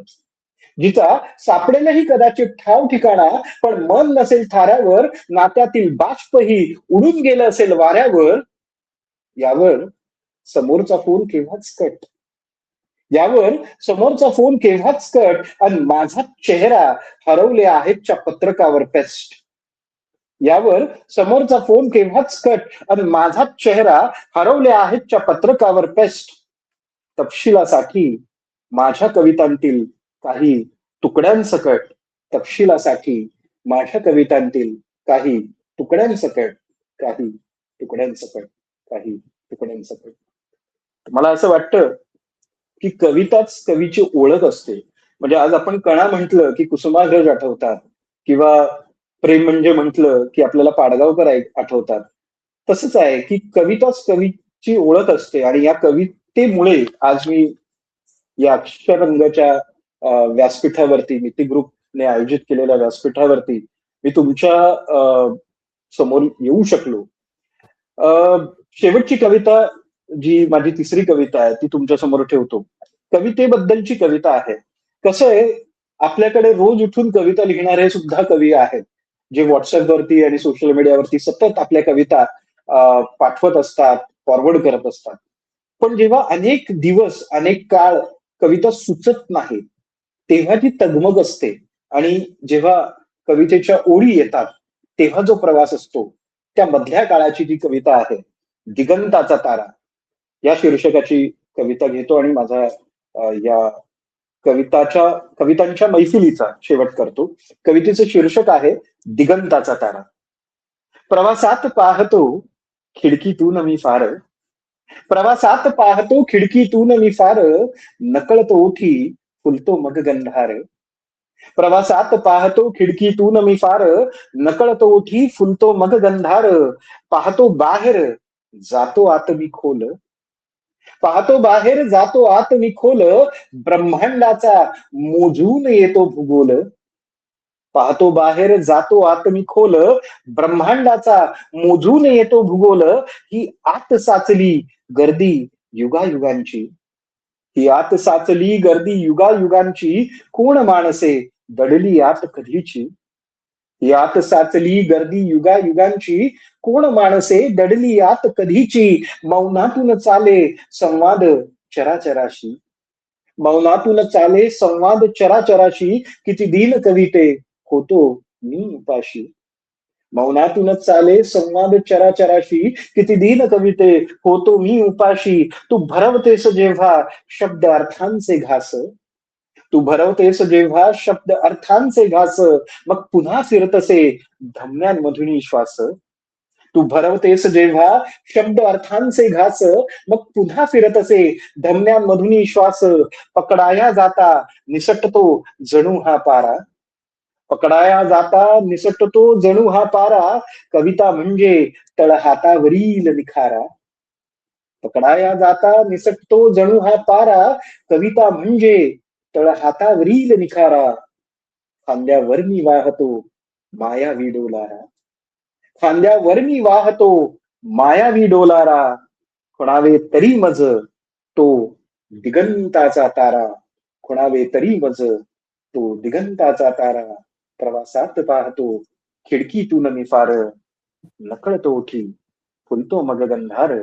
जिचा सापडेलही कदाचित ठाव ठिकाणा पण मन नसेल थाऱ्यावर. नात्यातील बाष्पही उडून गेलं असेल वाऱ्यावर. यावर समोरचा फोन केव्हाच कट. यावर समोरचा फोन केव्हाच कट. आणि माझा चेहरा हरवले आहेतच्या पत्रकावर पेस्ट. यावर समोरचा फोन केव्हाच कट आणि माझा चेहरा हरवले आहेतच्या पत्रकावर पेस्ट. तपशिलासाठी माझ्या कवितांतील काही तुकड्यांसकट. तपशिलासाठी माझ्या कवितांतील काही तुकड्यांसकट. काही तुकड्यांसकट. काही तुकड्यांसकट. मला असं वाटतं की कविताच कवीची ओळख असते. म्हणजे आज आपण कणा म्हटलं की कुसुमाग्रज आठवतात, किंवा प्रेम म्हणजे म्हटलं की आपल्याला पाडगावकर आठवतात. तसंच आहे की कविताच ची ओळख असते. आणि या कवितेमुळे आज मी या अक्षररंगाच्या व्यासपीठावरती, नीती ग्रुपने आयोजित केलेल्या व्यासपीठावरती मी तुमच्या समोर येऊ शकलो. शेवटची कविता, जी माझी तिसरी कविता आहे, ती तुमच्या समोर ठेवतो. कवितेबद्दलची कविता आहे. कसं आहे, आपल्याकडे रोज उठून कविता लिहिणारे सुद्धा कवी आहेत, जे व्हॉट्सअपवरती आणि सोशल मीडियावरती सतत आपल्या कविता पाठवत असतात, फॉरवर्ड करत असतात. पण जेव्हा अनेक दिवस, अनेक काळ कविता सुचत नाही, तेव्हा जी तगमग असते, आणि जेव्हा कवितेच्या ओळी येतात, तेव्हा जो प्रवास असतो, त्या मधल्या काळाची जी कविता आहे, दिगंताचा तारा, या शीर्षकाची कविता घेतो आणि माझा या कवितांच्या मैफिलीचा शेवट करतो. कवितेचं शीर्षक आहे दिगंताचा तारा. प्रवासात पाहतो खिडकीतून मी फार, प्रवासात पाहतो खिडकीतून मी फार, नकळत ओठी फुलतो मग गंधार. प्रवासात पाहतो खिडकीतून मी फार, नकळत ओठी फुलतो मग गंधार. पाहतो बाहेर जातो आत मी खोल, पाहतो बाहेर जातो आत मी खोल, ब्रह्मांडाचा मोजून येतो भूगोल. पाहतो बाहेर जातो आत मी खोल, ब्रह्मांडाचा मोजून येतो भूगोल. ही आत साचली गर्दी युगायुगांची, ही आत साचली गर्दी युगायुगांची, कोण माणसे दडली आत कधीची. ही आत साचली गर्दी युगायुगांची, कोण माणसे दडली आत कधीची. मौनातून चाले संवाद चराचराशी, मौनातून चाले संवाद चराचराशी, किती दिन कविते होतो मी उपाशी. मौनातून चाले संवाद चराचराशी, किती दिन कविते होतो मी उपाशी. तू भरवतेस जेव्हा शब्द अर्थांचे घास, तू भरवतेस जेव्हा शब्द अर्थांचे घास, मग पुन्हा फिरतसे धमन्यांमधून श्वास. तू भरवतेस जेव्हा शब्द अर्थांचे घास, मग पुन्हा फिरतसे धमन्यांमधून श्वास. पकडाया जाता निसटतो जणू हा पारा, पकडाया जाता निसटतो जणू हा पारा. कविता म्हणजे तळहातावरील निखारा, पकडाया जाता निसटतो जणू हा पारा. कविता म्हणजे तळहातावरील निखारा. खांद्यावर मी वाहतो मायावी डोलारा, खांद्यावर मी वाहतो मायावी डोलारा. खुणावे तरी मज तो दिगंताचा तारा, खुणावे तरी मज तो दिगंताचा तारा. प्रवासात पाहतो खिडकीतून मी फार, नकळतो ओठी फुलतो मग गंधार,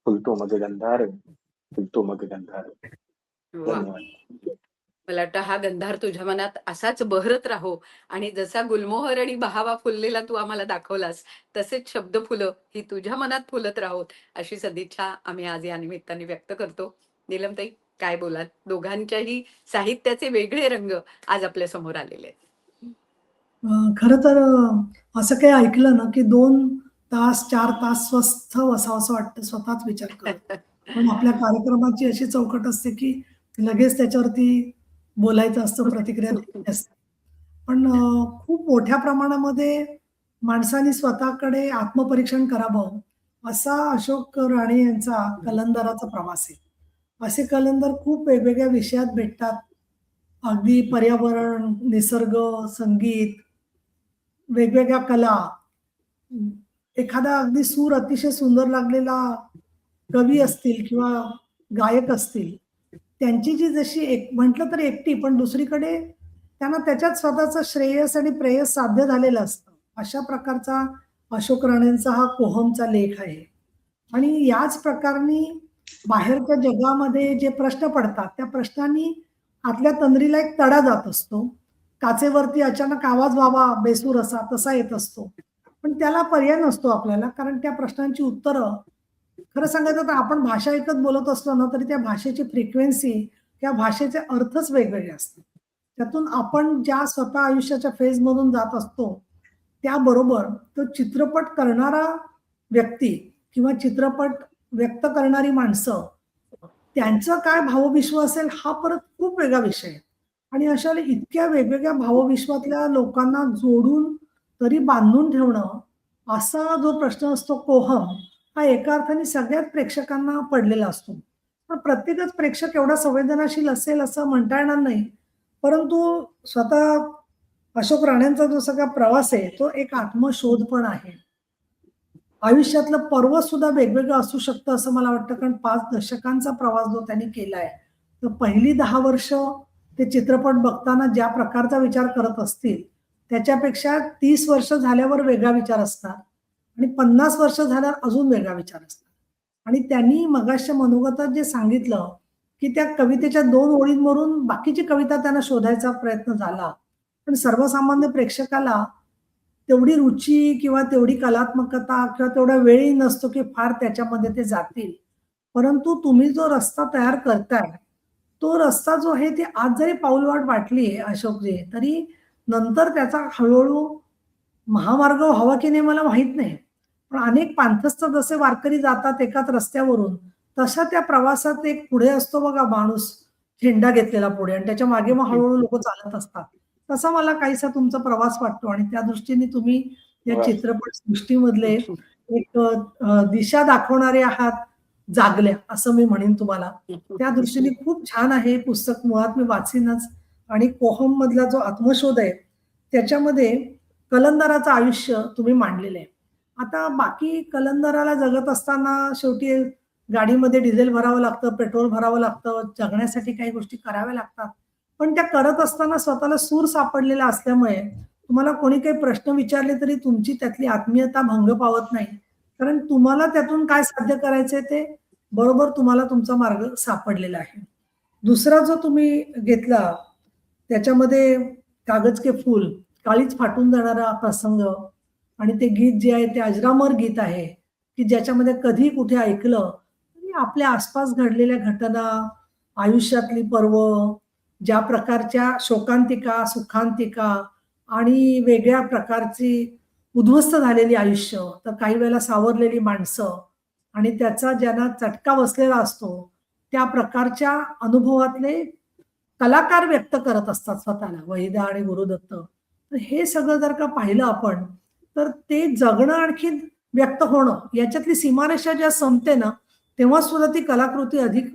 फुलतो मग गंधार, फुलतो मग गंधार. वा, धन्यवाद. मला वाटतं हा गंधार तुझ्या मनात असाच बहरत राहो, आणि जसा गुलमोहर आणि बहावा फुललेला तू आम्हाला दाखवलास, तसेच शब्द फुलं ही तुझ्या मनात फुलत राहोत, अशी सदिच्छा आम्ही आज या निमित्ताने व्यक्त करतो. नीलमताई, काय बोलाल? दोघांच्याही साहित्याचे वेगळे रंग आज आपल्या समोर आलेले आहेत. खरं तर असं काही ऐकलं ना, की 2 तास, 4 तास स्वस्थ बसावं असं वाटतं स्वतःच विचार करत. पण आपल्या कार्यक्रमाची अशी चौकट असते, की लगेच त्याच्यावरती बोलायचं असतं, प्रतिक्रिया द्यायची असते. पण खूप मोठ्या प्रमाणामध्ये माणसाने स्वतःकडे आत्मपरीक्षण करावं, असा अशोक राणे यांचा कलंदराचा प्रवास आहे. असे कलंदर खूप वेगवेगळ्या विषयात भेटतात. अगदी पर्यावरण, निसर्ग, संगीत, वेगवेगळ्या कला. एखादा अगदी सूर अतिशय सुंदर लागलेला कवी असतील किंवा गायक असतील, त्यांची जी जशी एक म्हटलं तर एकटी, पण दुसरीकडे त्यांना त्याच्यात स्वतःचं श्रेयस आणि प्रेयस साध्य झालेलं असतं. अशा प्रकारचा अशोक राणेंचा हा कोहमचा लेख आहे. आणि याच प्रकाराने बाहेरच्या जगामध्ये जे प्रश्न पडतात, त्या प्रश्नांनी आतल्या तंद्रीला एक तडा जात असतो. काचेवरती अचानक आवाज व्हावा बेसूर असा, तसा येत असतो. पण त्याला पर्याय नसतो आपल्याला, कारण त्या प्रश्नांची उत्तरं, खरं सांगायचं तर आपण भाषा ऐकत बोलत असलो ना, तरी त्या भाषेची फ्रिक्वेन्सी, त्या भाषेचे अर्थच वेगवेगळे असतात. त्यातून आपण ज्या स्वतः आयुष्याच्या फेजमधून जात असतो, त्याबरोबर तो चित्रपट करणारा व्यक्ती किंवा चित्रपट व्यक्त करणारी माणसं, त्यांचं काय भावविश्व असेल हा परत खूप वेगळा विषय आहे. आणि अशा इतक्या वेगवेगळ्या भावविश्वातल्या लोकांना जोडून तरी बांधून ठेवणं, असा जो प्रश्न असतो कोहम, हा एका अर्थाने सगळ्याच प्रेक्षकांना पडलेला असतो. पण प्रत्येकच प्रेक्षक एवढा संवेदनशील असेल असं म्हणता येणार नाही. परंतु स्वतः अशोक राणेंचा जो सगळा प्रवास आहे, तो एक आत्मशोध पण आहे. आयुष्यातलं पर्व सुद्धा वेगवेगळं असू शकतं असं मला वाटतं, कारण 5 दशकांचा प्रवास जो त्यांनी केलाय, तर पहिली 10 वर्ष ते चित्रपट बघताना ज्या प्रकारचा विचार करत असतील, त्याच्यापेक्षा 30 वर्ष झाल्यावर वेगळा विचार असणार आणि 50 वर्ष झाल्यावर अजून वेगळा विचार असणार. आणि त्यांनी मगाशच्या मनोगतात जे सांगितलं, की त्या कवितेच्या 2 ओळींवरून बाकीची कविता त्यांना शोधायचा प्रयत्न झाला. पण सर्वसामान्य प्रेक्षकाला तेवढी रुची किंवा तेवढी कलात्मकता किंवा तेवढा वेळही नसतो, की फार त्याच्यामध्ये ते जातील. परंतु तुम्ही जो रस्ता तयार करताय, तो रस्ता जो आहे, ते आज जरी पाऊलवाट वाटली आहे अशोकजी, तरी नंतर त्याचा हळू महामार्ग व्हावा की नाही मला माहीत नाही. पण अनेक पांथस्थ जसे वारकरी जातात एकाच रस्त्यावरून, तसा त्या प्रवासात एक पुढे असतो बघा माणूस, झेंडा घेतलेला पुढे आणि त्याच्या मागे मग हळू लोकं चालत असतात. तसा मला काहीसा तुमचा प्रवास वाटतो आणि त्या दृष्टीने तुम्ही या वा. चित्रपट सृष्टीमधले एक दिशा दाखवणारे आहात, जागल्या असं मी म्हणेन तुम्हाला. त्या दृष्टीने खूप छान आहे पुस्तक. मुळात मी वाचीनच आणि कोहम मधला जो आत्मशोध आहे, त्याच्यामध्ये कलंदराचं आयुष्य तुम्ही मांडलेलं आहे. आता बाकी कलंदराला जगत असताना शेवटी गाडीमध्ये डिझेल भरावं लागतं, पेट्रोल भरावं लागतं, जगण्यासाठी काही गोष्टी कराव्या लागतात. पण त्या करत असताना स्वतःला सूर सापडलेला असल्यामुळे तुम्हाला कोणी काही प्रश्न विचारले तरी तुमची त्यातली आत्मीयता भंग पावत नाही. कारण तुम्हाला त्यातून काय साध्य करायचंय ते बरोबर तुम्हाला तुमचा मार्ग सापडलेला आहे. दुसरा जो तुम्ही घेतला त्याच्यामध्ये कागज के फूल, काळीच फाटून जाणारा प्रसंग आणि ते गीत जे आहे ते अजरामर गीत आहे, की ज्याच्यामध्ये कधी कुठे ऐकलं तरी आपल्या आसपास घडलेल्या घटना, आयुष्यातली पर्व, ज्या प्रकारच्या शोकांतिका, सुखांतिका आणि वेगळ्या प्रकारची उद्ध्वस्त झालेली आयुष्य, तर काही वेळेला सावरलेली माणसं आणि त्याचा ज्यांना चटका बसलेला असतो, त्या प्रकारच्या अनुभवातले कलाकार व्यक्त करत असतात स्वतःला, वहिदा आणि गुरुदत्त. तर हे सगळं जर का पाहिलं आपण, तर ते जगणं आणखीन व्यक्त होणं याच्यातली सीमारेषा जेव्हा संपते ना, तेव्हा सुद्धा ती कलाकृती अधिक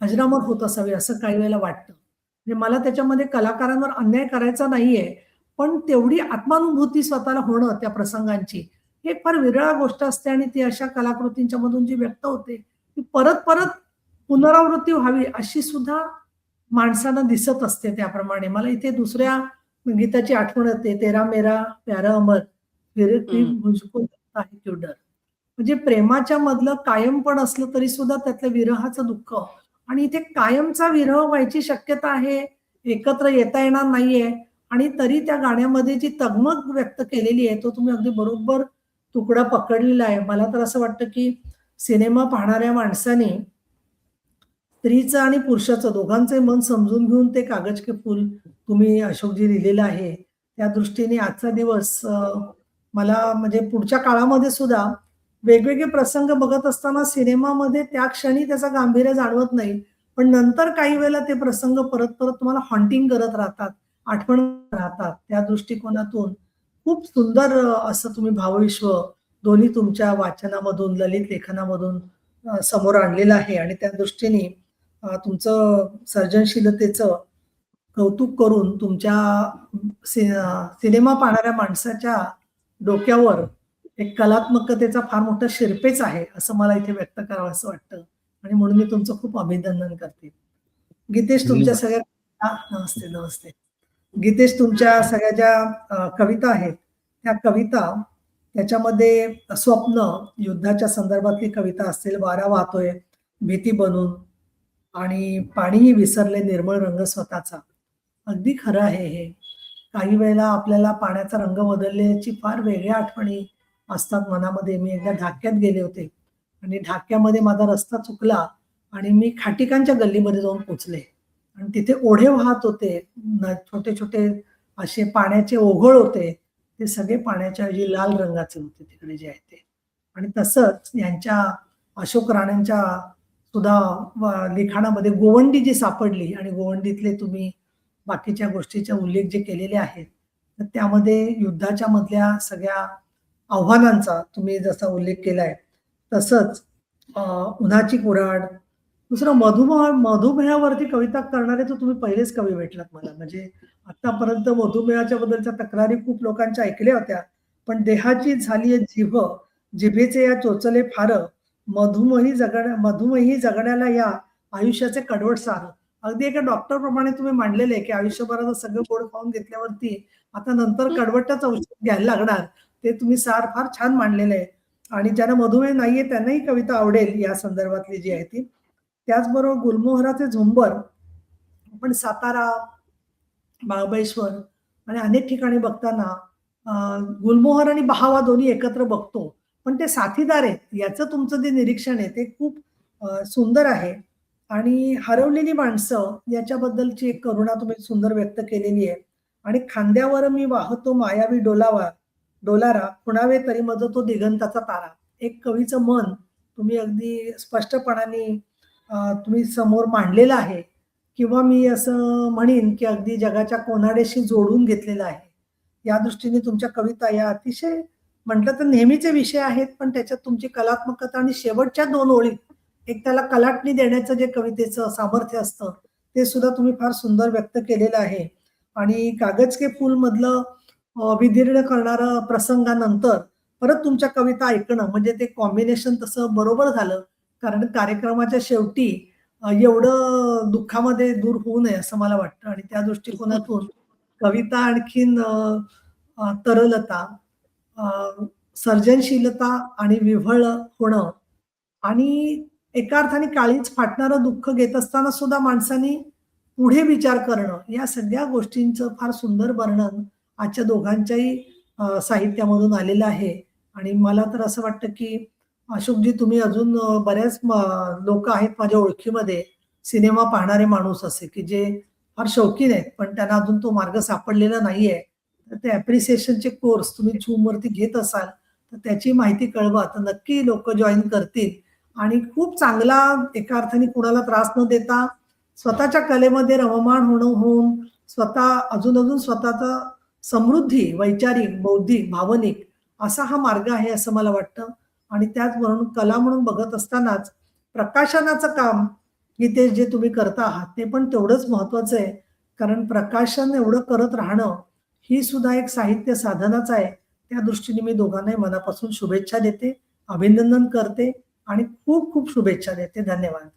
अजरामर होत असावी असं काही वेळेला वाटतं. म्हणजे मला त्याच्यामध्ये कलाकारांवर अन्याय करायचा नाहीये, पण तेवढी आत्मानुभूती स्वतःला होणं त्या प्रसंगांची, ही एक फार विरळा गोष्ट असते आणि ती अशा कलाकृतींच्या मधून जी व्यक्त होते, ती परत-परत पुनरावृत्ती व्हावी अशी सुद्धा माणसांना दिसत असते त्याप्रमाणे. मला इथे दुसऱ्या गीताची आठवण येते, तेरा मेरा प्यारा अमर, फिर भी हं. मुझको लगता है क्यों डर. म्हणजे प्रेमाच्या मधलं कायम पण असलं तरी सुद्धा त्यातलं विरहाचं दुःख आणि इथे कायमचा विरह व्हायची शक्यता आहे, एकत्र येता येणार नाहीये आणि तरी त्या गाण्यामध्ये जी तगमग व्यक्त केलेली आहे, तो तुम्ही अगदी बरोबर तुकडा पकडलेला आहे. मला तर असं वाटतं, की सिनेमा पाहणाऱ्या माणसाने स्त्रीचं आणि पुरुषाचं दोघांचंही मन समजून घेऊन ते कागज के फूल तुम्ही अशोकजी लिहिलेलं आहे. त्या दृष्टीने आजचा दिवस मला म्हणजे पुढच्या काळामध्ये सुद्धा वेगवेगळे प्रसंग बघत असताना सिनेमामध्ये त्या क्षणी त्याचं गांभीर्य जाणवत नाही. पण नंतर काही वेळेला ते प्रसंग परत-परत तुम्हाला हॉन्टिंग करत राहतात, आठवण राहतात. त्या दृष्टिकोनातून खूप सुंदर असं तुम्ही भावविश्व दोन्ही तुमच्या वाचनामधून, ललित लेखनामधून समोर आणलेलं आहे आणि त्या दृष्टीने तुमचं सर्जनशीलतेचं कौतुक करून तुमच्या सिनेमा पाहणाऱ्या माणसाच्या डोक्यावर एक कलात्मकतेचा फार मोठा शिरपेच आहे, असं मला इथे व्यक्त करावंसं वाटतं आणि म्हणून मी तुमचं खूप अभिनंदन करते. गीतेश तुमच्या धन्यवाद. सगळ्या नमस्ते, नमस्ते. गीतेश तुमच्या सगळ्या ज्या कविता आहेत, त्या कविता त्याच्यामध्ये स्वप्न, युद्धाच्या संदर्भातली कविता असेल, वारा वाहतोय, भीती बनून आणि पाणीही विसरले निर्मळ रंग स्वतःचा. अगदी खरं आहे हे. काही वेळेला आपल्याला पाण्याचा रंग बदलल्याची फार वेगळ्या आठवणी असतात मनामध्ये. मी एकदा ढाक्यात गेले होते आणि ढाक्यामध्ये माझा रस्ता चुकला आणि मी खाटिकांच्या गल्लीमध्ये जाऊन पोहोचले आणि तिथे ओढे वाहत होते. छोटे-छोटे असे पाण्याचे ओघळ होते. ते सगळे पाण्याच्या ऐवजी लाल रंगाचे होते तिकडे जे आहे ते. आणि तसंच यांच्या अशोक राणेंच्या सुद्धा लिखाणामध्ये गोवंडी जी सापडली आणि गोवंडीतले तुम्ही बाकीच्या गोष्टीचे उल्लेख जे केलेले आहेत, तर त्यामध्ये युद्धाच्या मधल्या सगळ्या आव्हानांचा तुम्ही जसा उल्लेख केलाय, तसंच उन्हाची कुऱ्हाड. दुसरं मधुमेहावरती कविता करणारे तर तुम्ही पहिलेच कवी भेटलात मला. म्हणजे आतापर्यंत मधुमेहाच्या बद्दलच्या तक्रारी खूप लोकांच्या ऐकल्या होत्या. पण देहाची झालीये जीभ, जिभेचे या चोचले फार, मधुमेही जगण्याला या आयुष्याचे कडवट सार. अगदी एका डॉक्टरप्रमाणे तुम्ही मांडलेलं आहे, की आयुष्यभराचं सगळं गोड खाऊन घेतल्यावरती आता नंतर कडवटच औषध घ्यायला लागणार. ते तुम्ही सार फार छान मांडलेलं आहे. आणि ज्यांना मधुमेह नाहीये त्यांनाही कविता आवडेल या संदर्भातली जी आहे ती. त्याचबरोबर गुलमोहराचे झुंबर आपण सातारा, महाबळेश्वर आणि अनेक ठिकाणी बघताना गुलमोहर आणि बहावा दोन्ही एकत्र बघतो. पण ते साथीदार आहेत याचं तुमचं जे निरीक्षण आहे ते खूप सुंदर आहे. आणि हरवलेली माणसं याच्याबद्दलची एक करुणा तुम्ही सुंदर व्यक्त केलेली आहे. आणि खांद्यावर मी वाहतो मायावी डोलारा, खुणावे तरी मज तो दिगंताचा तारा. एक कवीचं मन तुम्ही अगदी स्पष्टपणाने तुम्ही समोर मांडलेलं आहे. किंवा मी असं म्हणेन, की अगदी जगाच्या कोनाड्याशी जोडून घेतलेलं आहे. या दृष्टीने तुमच्या कविता या अतिशय म्हटलं तर नेहमीचे विषय आहेत, पण त्याच्यात तुमची कलात्मकता आणि शेवटच्या 2 ओळीत एक त्याला कलाटणी देण्याचं जे कवितेचं सामर्थ्य असतं, ते सुद्धा तुम्ही फार सुंदर व्यक्त केलेलं आहे. आणि कागज के फूल मधलं विदीर्ण करणारं प्रसंगानंतर परत तुमच्या कविता ऐकणं म्हणजे ते कॉम्बिनेशन तसं बरोबर झालं. कारण कार्यक्रमाच्या शेवटी एवढं दुःखामध्ये दूर होऊ नये असं मला वाटतं. आणि त्या दृष्टिकोनातून कविता आणखीन तरलता, अ, सर्जनशीलता आणि विव्हळ होणं आणि एका अर्थाने काळीज फाटणारं दुःख घेत असताना सुद्धा माणसाने पुढे विचार करणं, या सगळ्या गोष्टींचं फार सुंदर वर्णन आजच्या दोघांच्याही साहित्यामधून आलेलं आहे. आणि मला तर असं वाटतं, की अशोकजी तुम्ही अजून बऱ्याच लोकं आहेत माझ्या ओळखीमध्ये सिनेमा पाहणारे माणूस असे, की जे फार शौकीन आहेत, पण त्यांना अजून तो मार्ग सापडलेला नाहीये. तर ते ॲप्रिसिएशनचे कोर्स तुम्ही Zoomवरती घेत असाल, तर त्याची माहिती कळवा. तर नक्की लोकं जॉइन करतील. आणि खूप चांगला एका अर्थाने कुणाला त्रास न देता स्वतःच्या कलेमध्ये रममाण होऊन स्वतः अजून स्वतःचा समृद्धी वैचारिक, बौद्धिक, भावनिक असा हा मार्ग आहे असं मला वाटतं. आणि त्याचबरोबर कला म्हणून बघत असतानाच प्रकाशनाचं काम गीतेश जे तुम्ही करता आहात ते पण तेवढंच महत्वाचं आहे. कारण प्रकाशन एवढं करत राहणं ही सुद्धा एक साहित्य साधनाच आहे. त्या दृष्टीने मी दोघांनाही मनापासून शुभेच्छा देते, अभिनंदन करते आणि खूप खूप शुभेच्छा देते. धन्यवाद.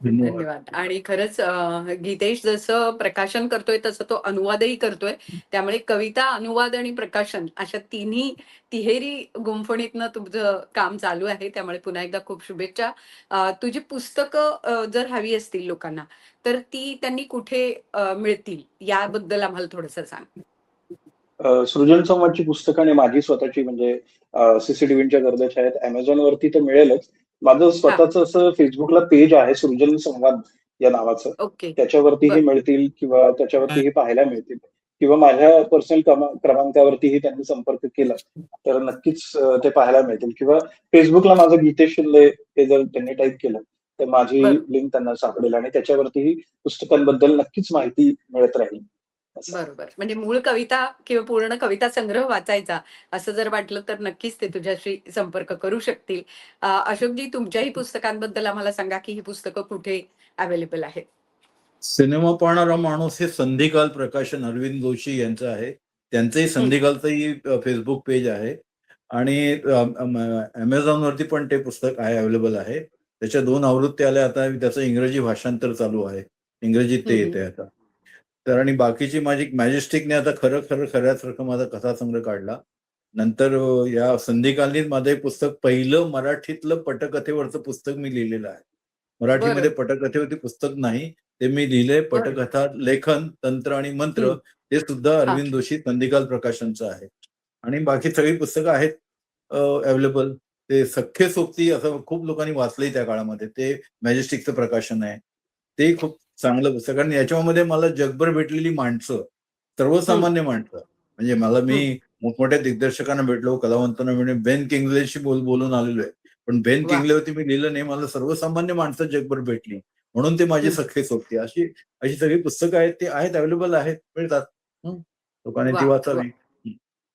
धन्यवाद. धन्यवाद. आणि खरंच गीतेश जसं प्रकाशन करतोय तसं तो अनुवादही करतोय. त्यामुळे कविता, अनुवाद आणि प्रकाशन अशा तिहेरी गुंफणीतनं तुमचं काम चालू आहे. त्यामुळे पुन्हा एकदा खूप शुभेच्छा. तुझी पुस्तकं जर हवी असतील लोकांना, तर ती त्यांनी कुठे मिळतील याबद्दल आम्हाला थोडंसं सांग. सृजन संवादची पुस्तकं आणि माझी स्वतःची म्हणजे सीसीटीव्हीच्या गरजेच्या आहेत. Amazon वरती तर मिळेलच. माझं हां. स्वतःचं असं Facebookला पेज आहे सृजन संवाद या नावाचं. ओके. त्याच्यावरतीही बरं. मिळतील किंवा त्याच्यावरतीही पाहायला मिळतील किंवा माझ्या पर्सनल क्रमांकावरतीही त्यांनी संपर्क केला तर नक्कीच ते पाहायला मिळतील किंवा Facebookला माझं गीतेश शिंदे हे जर त्यांनी टाईप केलं तर माझी बरं. लिंक त्यांना सापडेल आणि त्याच्यावरतीही पुस्तकांबद्दल नक्कीच माहिती मिळत राहील. असं. बरोबर. म्हणजे मूळ कविता किंवा पूर्ण कविता संग्रह वाचायचा असं जर वाटलं तर नक्कीच ते तुझ्याशी संपर्क करू शकतील. अशोकजी तुमच्याही पुस्तकांबद्दल आम्हाला सांगा, की ही पुस्तकं कुठे अवेलेबल आहेत? सिनेमा पाहणारा माणूस हे संधिकाल प्रकाशन अरविंद जोशी यांचं आहे. त्यांचंही संधिकालचंही फेसबुक पेज आहे आणि Amazonवरती पण ते पुस्तक आहे, अवेलेबल आहे. त्याच्या 2 आवृत्त्या आल्या आता. त्याचं इंग्रजी भाषांतर चालू आहे. इंग्रजीत ते येतंय आता. तर आणि बाकीची माझी मॅजेस्टिकने आता खऱ्यासारखं माझा कथासंग्रह काढला. नंतर या संधिकालीन माझं एक पुस्तक पहिलं मराठीतलं पटकथेवरचं पुस्तक मी लिहिलेलं आहे. मराठीमध्ये बरं, पटकथेवरती पुस्तक नाही. ते मी लिहिलंय. बरं. पटकथा, लेखन, तंत्र आणि मंत्र हं. ते सुद्धा हां. अरविंद जोशी संधिकाल प्रकाशनचं आहे. आणि बाकी सगळी पुस्तकं आहेत अवेलेबल. ते सख्खे सोबती असं खूप लोकांनी वाचलंय त्या काळामध्ये. ते मॅजेस्टिकचं प्रकाशन आहे. ते खूप चांगलं पुस्तक. कारण याच्यामध्ये मला जगभर भेटलेली माणसं, हं, सर्वसामान्य माणसं. म्हणजे मला मी हं. मोठमोठ्या दिग्दर्शकांना भेटलो, कलावंतांना भेटलो. बेन किंग्सलेशी बोलून आलेलो आहे. पण बेन वाह! किंग्सलेवरती मी लिहिलं नाही. मला सर्वसामान्य माणसं जगभर भेटली. म्हणून ते माझे हं. सख्खे सोबती. अशी अशी सगळी पुस्तकं आहेत. ते आहेत, अवेलेबल आहेत, मिळतात. लोकांनी ती वाह! वाह! वाचावी.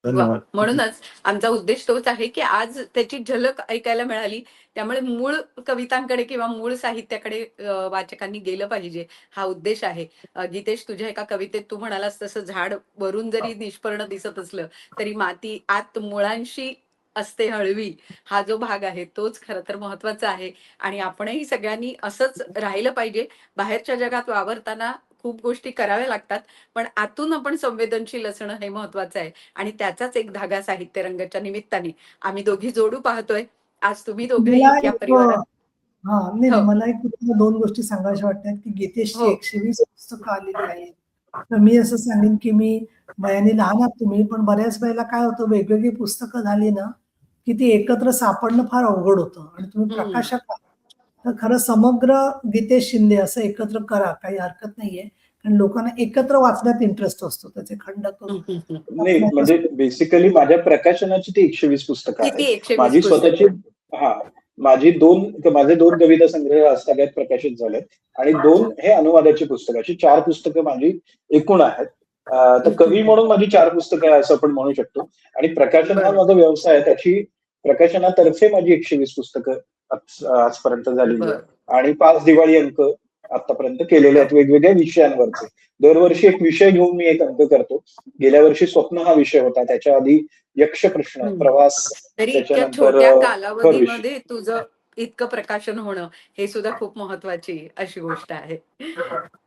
धन्यवाद. म्हणूनच आमचा उद्देश तोच आहे, की आज त्याची झलक ऐकायला मिळाली. त्यामुळे मूळ कवितांकडे किंवा मूळ साहित्याकडे वाचकांनी गेलं पाहिजे, हा उद्देश आहे. गीतेश, तुझ्या एका कवितेत तू म्हणालास तसं झाड वरून जरी निष्पर्ण दिसत असलं, तरी माती आत मुळांशी असते हळवी. हा जो भाग आहे तोच खरं तर महत्वाचा आहे आणि आपणही सगळ्यांनी असंच राहिलं पाहिजे. बाहेरच्या जगात वावरताना खूप गोष्टी कराव्या लागतात, पण आतून आपण संवेदनशील असणं हे महत्वाचं आहे. आणि त्याचाच एक धागा साहित्य रंगाच्या निमित्ताने आम्ही दोघी जोडू पाहतोय. आज तुम्ही मला दोघेही या एक परिवारात नाही, हो, नाही. मला एक तुम्हाला 2 गोष्टी सांगाव्याशा वाटतात, की गीतेशची हो. 120 पुस्तकं आलेली आहेत. तर मी असं सांगेन, की मी वयाने लहान आहात तुम्ही, पण बऱ्याच वेळेला काय होतं वेगवेगळी पुस्तकं झाली ना, की ती एकत्र सापडणं फार अवघड होतं आणि तुम्ही हं. प्रकाशक आहात. तर खरं समग्र गीतेश शिंदे असं एकत्र करा, काही हरकत नाहीये. कारण लोकांना एकत्र वाचण्यात इंटरेस्ट असतो. त्याचे खंड हं, करून हं, हं. नाही, वाचण्याचा म्हणजे बेसिकली माझ्या प्रकाशनाची ती 120 पुस्तकं आहेत. किती 120 माझी स्वतःची पुस्तकं. हां, माझे 2 कविता संग्रह आजतागायत प्रकाशित झालेत आणि 2 हे अनुवादाची पुस्तकं. अशी 4 पुस्तकं माझी एकूण आहेत. तर हं, हं, कवी हं. म्हणून माझी 4 पुस्तकं आहे असं आपण म्हणू शकतो आणि प्रकाशन हा बरं, माझा व्यवसाय आहे. त्याची प्रकाशनातर्फे माझी 120 पुस्तकं आजपर्यंत झालेली बरं. आहेत आणि 5 दिवाळी अंक आतापर्यंत केलेले हो. आहेत वेगवेगळ्या विषयांवरचे. दरवर्षी एक विषय घेऊन मी एक अंक करतो. गेल्या वर्षी स्वप्न हा विषय होता. त्याच्या आधी यक्ष प्रश्न, हं. प्रवास, तरी इतक्या त्याच्यानंतर छोट्या थर विषय. कालावधीमध्ये तुझं इतकं प्रकाशन होणं, हे सुद्धा खूप महत्वाची अशी गोष्ट आहे.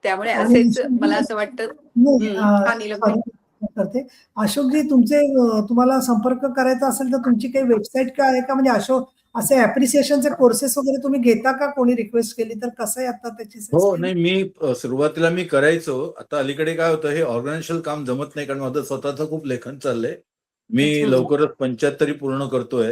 त्यामुळे आणि असेच अशोकजी मला असं वाटतं. नाही हां, नीलमताई. सॉरी करते. अशोकजी तुमचे तुम्हाला संपर्क करायचा असेल तर तुमची काही वेबसाईट काय आहे का? म्हणजे अशोक असे ॲप्रिसिएशनचे कोर्सेस वगैरे तुम्ही घेता का? कोणी रिक्वेस्ट केली तर कसं आहे आता त्याची हो, सिस्टम? नाही मी सुरुवातीला मी करायचो. आता अलीकडे काय होतं हे ऑर्गनायझेशनल काम जमत नाही कारण माझं स्वतःचं खूप लेखन चाललंय. मी हं. लवकरच 75 पूर्ण करतोय.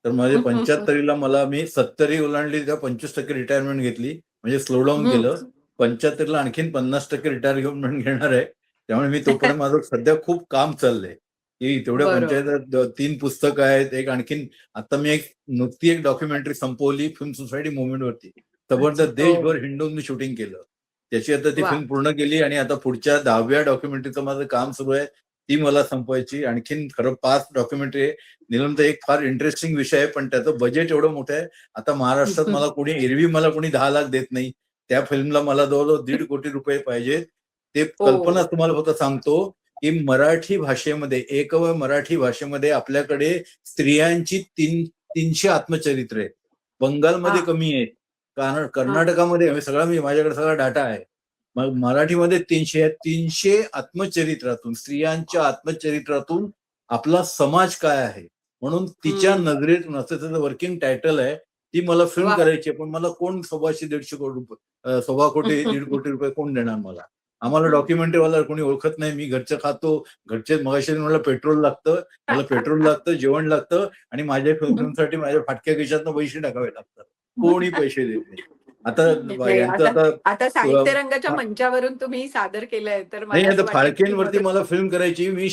तर माझे हं, हं, हं. 75ला मी 70 ओलांडली तेव्हा 25% रिटायरमेंट घेतली. म्हणजे स्लो डाऊन हं. केलं. 75ला आणखीन 50% रिटायर घेऊन पण घेणार आहे. त्यामुळे मी तोपर्यंत माझं सध्या खूप काम चाललंय, की तेवढ्या बरोबर. 3 पुस्तकं आहेत. एक आणखीन आता मी नुकती एक डॉक्युमेंटरी संपवली फिल्म सोसायटी मूव्हमेंटवरती. अच्छा. जबरदस्त हो. देशभर हिंडून मी शूटिंग केलं. त्याची आता ती वाह! फिल्म पूर्ण केली आणि आता पुढच्या 10व्या डॉक्युमेंटरीचं माझं काम सुरू आहे. ती मला संपवायची. आणखीन खरं 5 डॉक्युमेंटरी आहे. नीलमताई एक फार इंटरेस्टिंग विषय आहे, पण त्याचं बजेट एवढं मोठं आहे. आता महाराष्ट्रात एरवी मला कोणी 10 लाख देत नाही. त्या फिल्मला मला जवळ-जवळ ₹1.5 कोटी पाहिजेत. ते कल्पना हो. तुम्हाला फक्त सांगतो, की मराठी भाषेमध्ये एकमेव मराठी भाषेमध्ये आपल्याकडे स्त्रियांची 300 आत्मचरित्र आहेत. बंगालमध्ये हां, कमी आहेत. कारण हां. कर्नाटकामध्ये माझ्याकडे सगळा डाटा आहे. मग मराठीमध्ये 300 आहेत. 300 आत्मचरित्रातून, स्त्रियांच्या आत्मचरित्रातून आपला समाज काय आहे? म्हणून तिच्या हं. नजरेतून असं त्याचं वर्किंग टायटल आहे. ती मला फिल्म वाह! करायची आहे. पण मला कोण 125-150 कोटी ₹1.25 कोटी, ₹1.5 कोटी कोण देणार मला? आम्हाला डॉक्युमेंटरीवाला कोणी ओळखत नाही. मी घरचं खातो. घरचे मगाशी मला पेट्रोल लागतं. मला पेट्रोल लागतं, जेवण लागतं आणि माझ्या फिल्मसाठी माझ्या फाटक्या खिशातनं पैसे टाकावे लागतात. कोणी पैसे देत नाही. आता नाही, यांचं आता आता आता साहित्य रंगाच्या मंचावरून तुम्ही सादर केलंय, तर नाही, मला आता असं वाटेल की फाळकेंवरती मदत मला फिल्म करायची. मी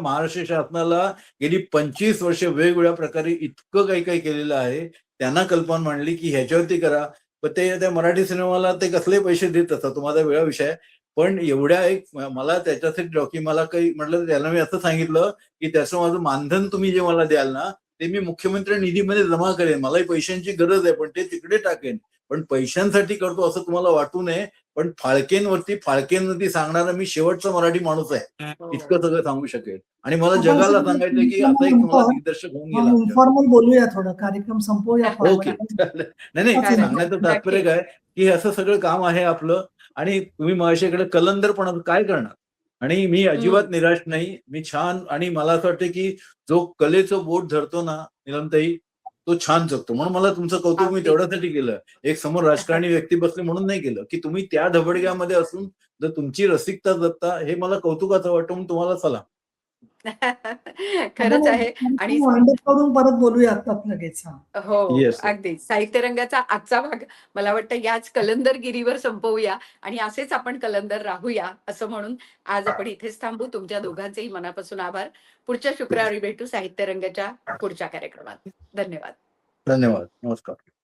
महाराष्ट्र शासनाला गेली 25 वर्ष वेगवेगळ्या प्रकारे इतकं काही केलेलं आहे. त्यांना कल्पना मांडली, की ह्याच्यावरती करा. पण ते त्या मराठी सिनेमाला ते कसले पैसे देत असतात, तो माझा वेगळा विषय आहे. पण एवढ्या मला त्याच्यासाठी की मला काही म्हटलं त्याला मी असं सांगितलं, की त्याचं माझं मानधन तुम्ही जे मला द्याल ना, ते मी मुख्यमंत्री निधीमध्ये जमा करेन. मलाही पैशांची गरज आहे, पण ते तिकडे टाकेन. पण पैशांसाठी करतो असं तुम्हाला वाटू नये. पण फाळकेंवरती सांगणारा मी शेवटचा मराठी माणूस आहे. हो. इतकं सगळं सांगू शकेल. आणि मला आपण जगाला सगळे सांगायचंय, की असा एक मला दिग्दर्शक होऊन गेला आमच्याकडे. इन्फॉर्मल बोलूया थोडं. कार्यक्रम संपवूया फॉर्मल ओके. आणि चालेल. नाही, हाच खरंय. सांगण्याचं इन्फॉर्मल. तात्पर्य नक्कीच. काय, की हे असं सगळं काम आहे आपलं आणि तुम्ही मगाशी कलंदरपणाचं काय करणार? आणि मी हं. अजिबात निराश नाही. मी छान आणि मला असं वाटतं, की जो कलेचं बोट धरतो ना, नीलमताई, तो छान जगतो. म्हणून मला तुमचं कौतुक मी अगदी. तेवढ्यासाठी केलं. एक समोर राजकारणी व्यक्ती बसली म्हणून नाही केलं, की तुम्ही त्या धबडग्यामध्ये असून जर तुमची रसिकता जपता, हे मला कौतुकाचं वाटतं म्हणून तुम्हाला सलाम. आपण खरंच आहे आणि वाइंड अप करून परत बोलूया आत्ताच लगेच. हां. हो, येस. अगदी. साहित्य रंगाचा आजचा भाग मला वाटतं याच कलंदरगिरीवर संपवूया आणि असेच आपण कलंदर राहूया, असं म्हणून आज आपण इथेच थांबू. तुमच्या दोघांचेही मनापासून आभार. पुढच्या शुक्रवारी भेटू साहित्य रंगाच्या पुढच्या कार्यक्रमात. धन्यवाद. धन्यवाद. नमस्कार.